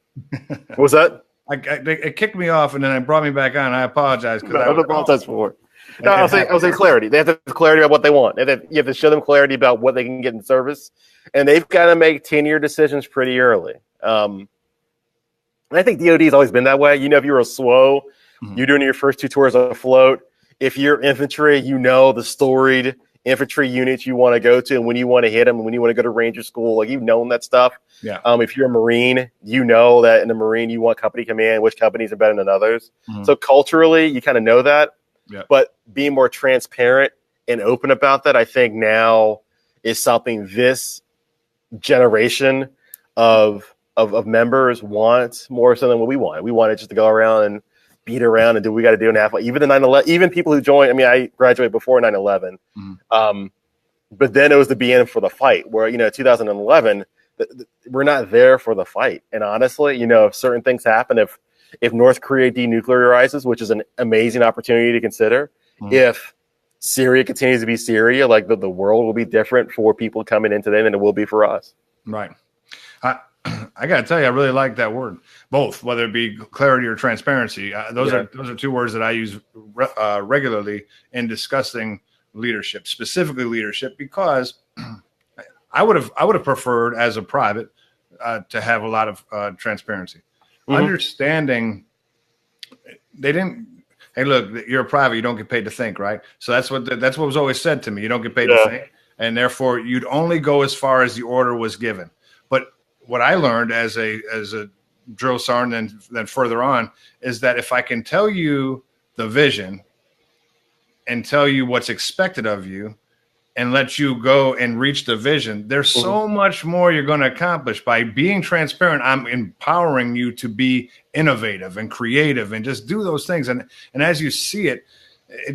What was that? It kicked me off and then it brought me back on. I apologize. No, I apologize for. No, I was saying clarity. They have to have clarity about what they want. You have to show them clarity about what they can get in service, and they've got to make 10-year decisions pretty early. And I think DoD has always been that way. If you're a SWO, you're doing your first 2 tours afloat. If you're infantry, the storied infantry units you want to go to and when you want to hit them and when you want to go to Ranger School. Like, you've known that stuff. Yeah. If you're a Marine, that in the Marine you want company command, which companies are better than others. So culturally, you kind of know that. Yeah. But being more transparent and open about that, I think now is something this generation of members want more so than what we want. We wanted just to go around and beat around and do what we got to do in half. Even the 9/11, even people who joined. I mean, I graduated before 9/11, but then it was the beginning for the fight. Where 2011, we're not there for the fight. And honestly, if certain things happen, if North Korea denuclearizes, which is an amazing opportunity to consider, if Syria continues to be Syria, like the world will be different for people coming into them than it will be for us. Right. I got to tell you, I really like that word, both, whether it be clarity or transparency. Those are 2 words that I use regularly in discussing leadership, specifically leadership, because I would have preferred as a private to have a lot of transparency, understanding. They didn't. Hey, look, you're a private. You don't get paid to think, right? So that's what was always said to me. You don't get paid to think, and therefore you'd only go as far as the order was given. But what I learned as a drill sergeant and then further on is that if I can tell you the vision and tell you what's expected of you and let you go and reach the vision, there's so much more you're going to accomplish by being transparent. I'm empowering you to be innovative and creative and just do those things. And as you see it,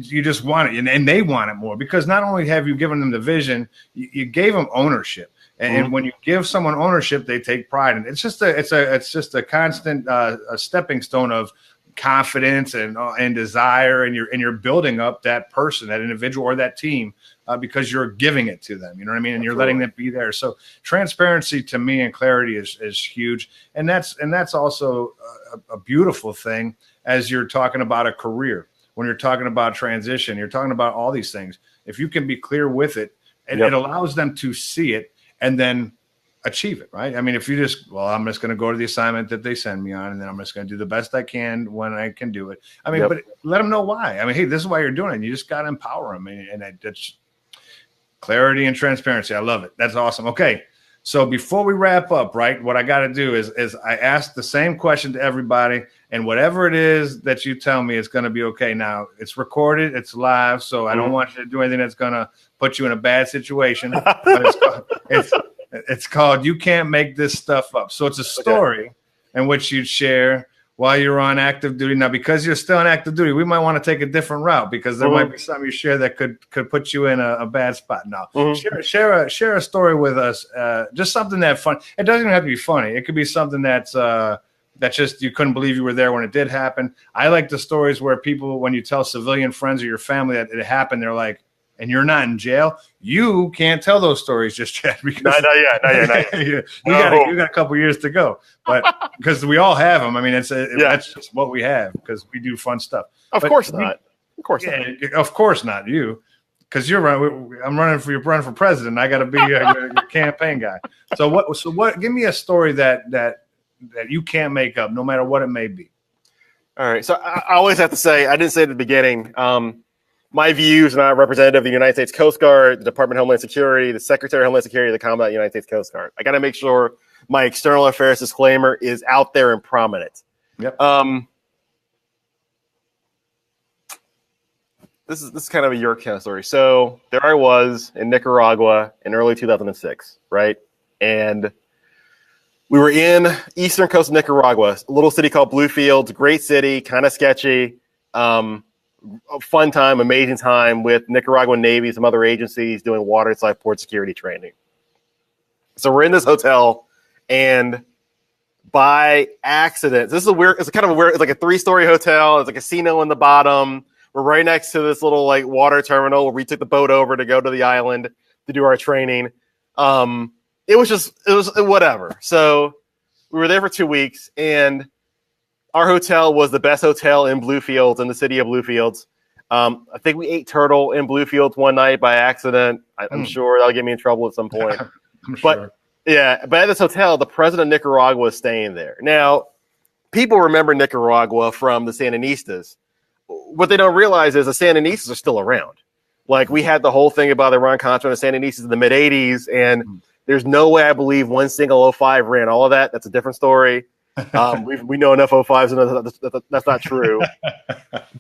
you just want it, and they want it more, because not only have you given them the vision, you gave them ownership. And when you give someone ownership, they take pride. And it's just a constant a stepping stone of confidence and desire, and you're building up that person, that individual, or that team because you're giving it to them. You know what I mean? And you're letting them be there. So transparency to me and clarity is huge, and that's also a beautiful thing as you're talking about a career. When you're talking about transition, you're talking about all these things. If you can be clear with it, and it allows them to see it and then achieve it, right? I mean, if you I'm just going to go to the assignment that they send me on, and then I'm just going to do the best I can when I can do it. I mean, but let them know why. I mean, hey, this is why you're doing it. You just got to empower them. And that's clarity and transparency. I love it. That's awesome. Okay. So before we wrap up, right, what I got to do is I ask the same question to everybody, and whatever it is that you tell me, it's going to be okay. Now, it's recorded, it's live, so I don't want you to do anything that's going to put you in a bad situation. But it's called You Can't Make This Stuff Up. So it's a story in which you'd share while you're on active duty. Now, because you're still on active duty, we might want to take a different route, because there might be something you share that could put you in a bad spot. Now, share a story with us, just something that's fun. It doesn't even have to be funny. It could be something that's just you couldn't believe you were there when it did happen. I like the stories where people, when you tell civilian friends or your family that it happened, they're like, and you're not in jail, you can't tell those stories just yet, because not yet. you got a couple years to go, but because we all have them. I mean, that's just what we have, because we do fun stuff. Of course not. Of course not you, because you're running. I'm running for president. I got to be your campaign guy. So what? Give me a story that you can't make up, no matter what it may be. All right. So I always have to say, I didn't say at the beginning. My views are not representative of the United States Coast Guard, the Department of Homeland Security, the Secretary of Homeland Security, the Commandant of the United States Coast Guard. I got to make sure my external affairs disclaimer is out there and prominent. Yep. This is kind of a York kind of story. So there I was in Nicaragua in early 2006, right? And we were in eastern coast of Nicaragua, a little city called Bluefields, great city, kind of sketchy. A fun time, amazing time with Nicaraguan Navy, some other agencies doing waterside port security training. So we're in this hotel, And by accident, this is it's kind of a weird, it's like a 3-story hotel. It's a casino in the bottom. We're right next to this little like water terminal where we took the boat over to go to the island to do our training. It was whatever. So we were there for 2 weeks, and our hotel was the best hotel in Bluefields, in the city of Bluefields. I think we ate turtle in Bluefields one night by accident. I'm sure that'll get me in trouble at some point. But at this hotel, the president of Nicaragua was staying there. Now, people remember Nicaragua from the Sandinistas. What they don't realize is the Sandinistas are still around. Like, we had the whole thing about Iran-Contra and the Sandinistas in the mid-'80s, and there's no way I believe one single 05 ran all of that. That's a different story. We know enough 05s, and that's not true.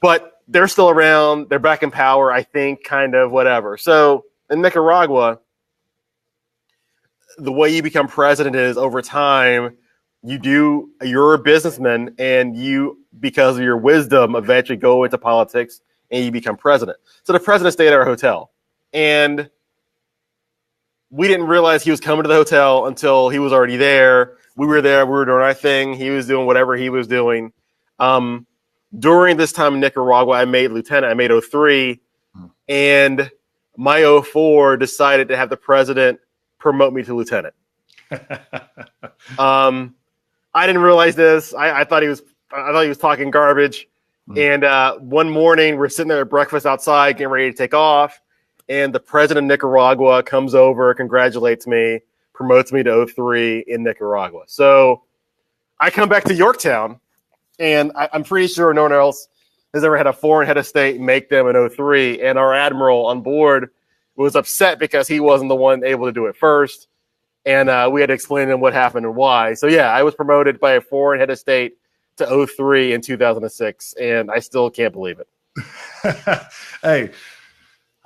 But they're still around. They're back in power, I think, kind of whatever. So in Nicaragua, the way you become president is over time, you're a businessman, and you, because of your wisdom, eventually go into politics and you become president. So the president stayed at our hotel, and we didn't realize he was coming to the hotel until he was already there. We were there. We were doing our thing. He was doing whatever he was doing. During this time in Nicaragua, I made lieutenant. I made 03, and my 04 decided to have the president promote me to lieutenant. I didn't realize this. I thought he was talking garbage. And one morning, we're sitting there at breakfast outside, getting ready to take off, and the president of Nicaragua comes over, congratulates me, promotes me to 03 in Nicaragua. So I come back to Yorktown, and I'm pretty sure no one else has ever had a foreign head of state make them in 03. And our admiral on board was upset because he wasn't the one able to do it first. And we had to explain to him what happened and why. So, yeah, I was promoted by a foreign head of state to 03 in 2006, and I still can't believe it. Hey,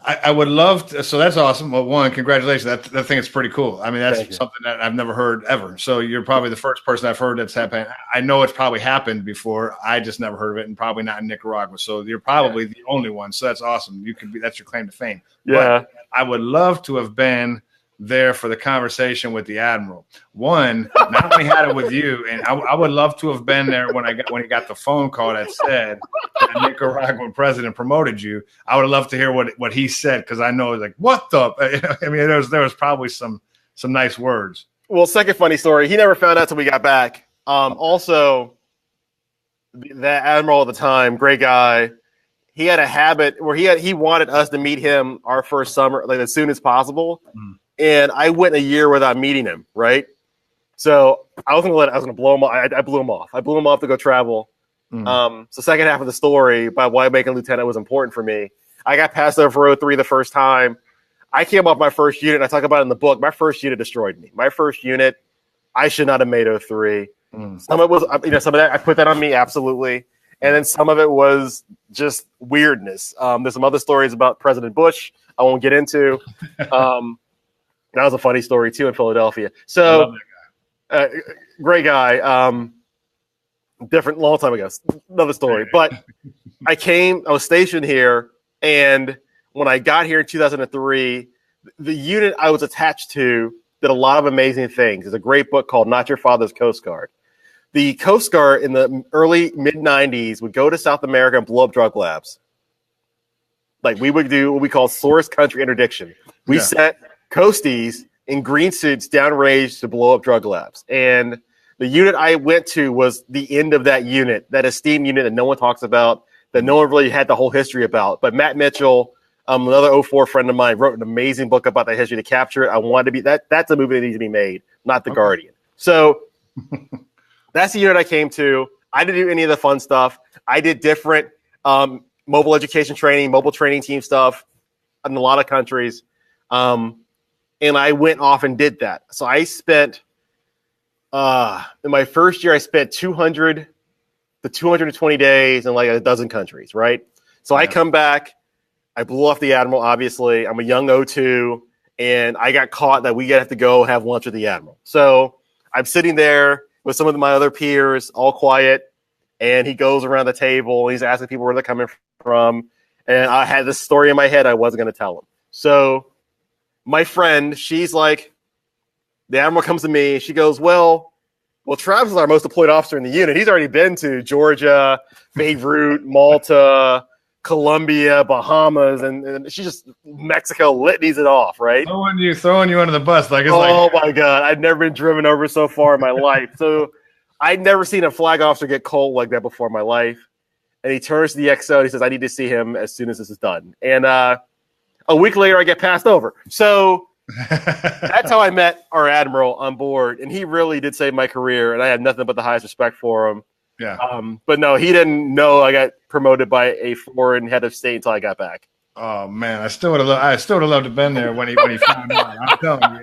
I would love to. So that's awesome. Well, one, congratulations. That thing is pretty cool. I mean, that's something that I've never heard ever. So you're probably the first person I've heard that's happened. I know it's probably happened before. I just never heard of it, and probably not in Nicaragua. So you're probably the only one. So that's awesome. That's your claim to fame. Yeah. But I would love to have been there for the conversation with the admiral. One, not only had it with you, and I would love to have been there when he got the phone call that said that the Nicaraguan president promoted you. I would love to hear what he said, because I know, like, what the? I mean, there was probably some nice words. Well, second funny story. He never found out till we got back. Also, that admiral at the time, great guy. He had a habit where he wanted us to meet him our first summer, like as soon as possible. And I went a year without meeting him, right? So I was gonna blow him off. I blew him off. I blew him off to go travel. So second half of the story about why making lieutenant was important for me. I got passed over for 03 the first time. I came off my first unit. I talk about it in the book. My first unit destroyed me. My first unit, I should not have made 03. Some of it was, some of that I put that on me, absolutely. And then some of it was just weirdness. There's some other stories about President Bush I won't get into. That was a funny story too in Philadelphia. So, great guy. Different, long time ago. Another story. But I was stationed here, and when I got here in 2003, the unit I was attached to did a lot of amazing things. There's a great book called Not Your Father's Coast Guard. The Coast Guard in the early mid-'90s would go to South America and blow up drug labs. Like, we would do what we call source country interdiction. We sent coasties in green suits downrange to blow up drug labs. And the unit I went to was the end of that unit, that esteemed unit that no one talks about, that no one really had the whole history about. But Matt Mitchell, another 04 friend of mine, wrote an amazing book about the history to capture it. I wanted to be that's a movie that needs to be made, not The Guardian. So that's the unit I came to. I didn't do any of the fun stuff. I did different mobile education training, mobile training team stuff in a lot of countries. And I went off and did that. So I spent, in my first year, I spent 200 to 220 days in like a dozen countries, right? So I come back, I blew off the admiral, obviously. I'm a young 02, and I got caught that we have to go have lunch with the admiral. So I'm sitting there with some of my other peers, all quiet, and he goes around the table, and he's asking people where they're coming from. And I had this story in my head I wasn't going to tell him. So my friend, she's like, the admiral comes to me. She goes, well, Travis is our most deployed officer in the unit. He's already been to Georgia, Beirut, Malta, Colombia, Bahamas, and she just Mexico litanies it off, right? Throwing you under the bus. Like, it's my God. I'd never been driven over so far in my life. So I'd never seen a flag officer get cold like that before in my life. And he turns to the XO and he says, I need to see him as soon as this is done. And a week later, I get passed over. So that's how I met our admiral on board. And he really did save my career. And I had nothing but the highest respect for him. Yeah. But no, he didn't know I got promoted by a foreign head of state until I got back. Oh man, I still would have loved to have been there when he found out. I'm telling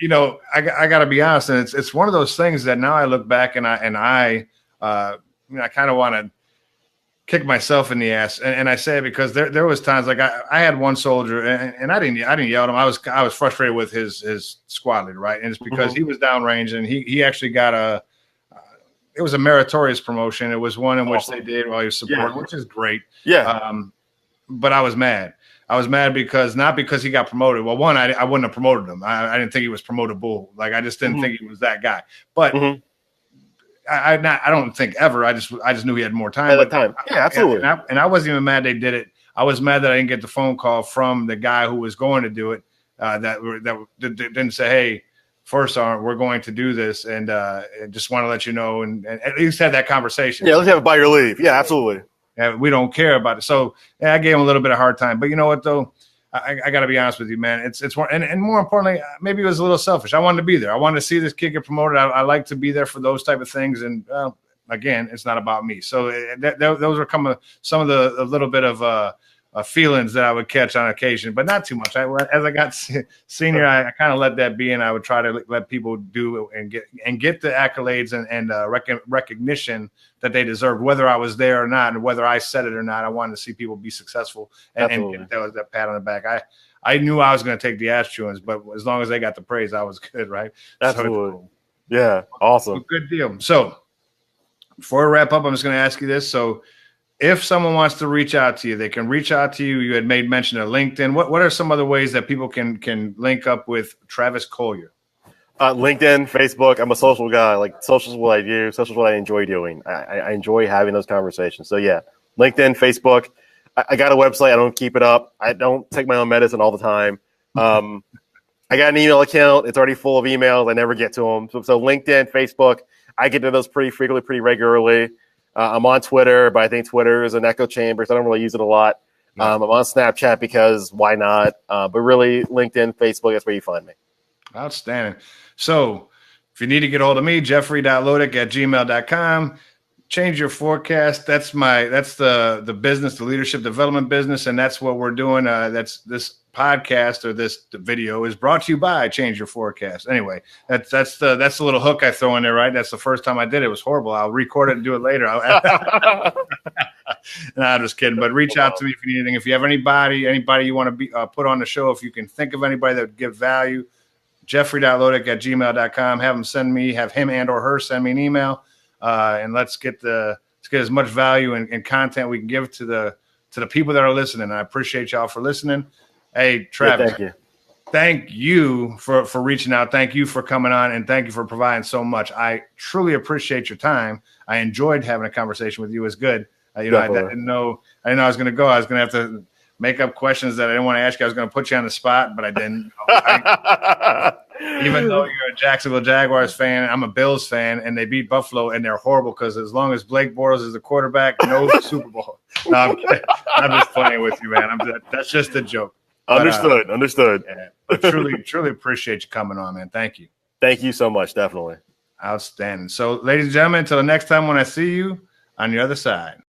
you, I got to be honest, and it's one of those things that now I look back and I kind of want to kick myself in the ass, and I say it because there was times like I had one soldier, and I didn't yell at him. I was frustrated with his squad leader, right? And it's because he was downrange, and he actually got it was a meritorious promotion. It was one in which they did while he was supporting, which is great. Yeah. But I was mad. I was mad not because he got promoted. Well, one, I wouldn't have promoted him. I didn't think he was promotable. Like, I just didn't think he was that guy. But I don't think ever. I just knew he had more time. At the time. Yeah, absolutely. And I wasn't even mad they did it. I was mad that I didn't get the phone call from the guy who was going to do it. That didn't say, hey, First Sergeant, we're going to do this, and just want to let you know, and at least have that conversation. Yeah, let's have it by your leave. Yeah, absolutely. We don't care about it. So I gave him a little bit of a hard time. But you know what, though? I got to be honest with you, man. It's more, and more importantly, maybe it was a little selfish. I wanted to be there. I wanted to see this kid get promoted. I like to be there for those type of things. And again, it's not about me. So those are some of the little bit of feelings that I would catch on occasion, but not too much. As I got senior, I kind of let that be, and I would try to let people do and get the accolades and recognition that they deserved, whether I was there or not, and whether I said it or not. I wanted to see people be successful and get that pat on the back. I knew I was going to take the ass chewings, but as long as they got the praise, I was good, right? Absolutely. So, yeah, awesome. Good deal. So before we wrap up, I'm just going to ask you this. So if someone wants to reach out to you, they can reach out to you. You had made mention of LinkedIn. What are some other ways that people can link up with Travis Collier? LinkedIn, Facebook. I'm a social guy. Like, social is what I do. Social is what I enjoy doing. I enjoy having those conversations. So yeah, LinkedIn, Facebook. I got a website. I don't keep it up. I don't take my own medicine all the time. I got an email account. It's already full of emails. I never get to them. So LinkedIn, Facebook. I get to those pretty frequently, pretty regularly. I'm on Twitter, but I think Twitter is an echo chamber, so I don't really use it a lot. I'm on Snapchat because why not? But really, LinkedIn, Facebook, that's where you find me. Outstanding. So if you need to get hold of me, jeffrey.lodick@gmail.com. Change your forecast. That's the business, the leadership development business, and that's what we're doing. That's this podcast or this video is brought to you by Change Your Forecast. Anyway, that's the little hook I throw in there, right? That's the first time I did it. It was horrible. I'll record it and do it later. No, I'm just kidding. But reach out to me if you need anything. If you have anybody you want to be put on the show, if you can think of anybody that would give value, jeffrey.lodick@gmail.com. Have him and or her send me an email, and let's get as much value and content we can give to the people that are listening. I appreciate y'all for listening. Hey, Travis, thank you for reaching out. Thank you for coming on, and thank you for providing so much. I truly appreciate your time. I enjoyed having a conversation with you. It was good. I didn't know I was going to go. I was going to have to make up questions that I didn't want to ask you. I was going to put you on the spot, but I didn't. Even though you're a Jacksonville Jaguars fan, I'm a Bills fan, and they beat Buffalo, and they're horrible because as long as Blake Bortles is the quarterback, no Super Bowl. No, I'm kidding. I'm just playing with you, man. That's just a joke. But, understood. Yeah, I truly appreciate you coming on, man. Thank you. Thank you so much. Definitely. Outstanding. So, ladies and gentlemen, until the next time when I see you on the other side.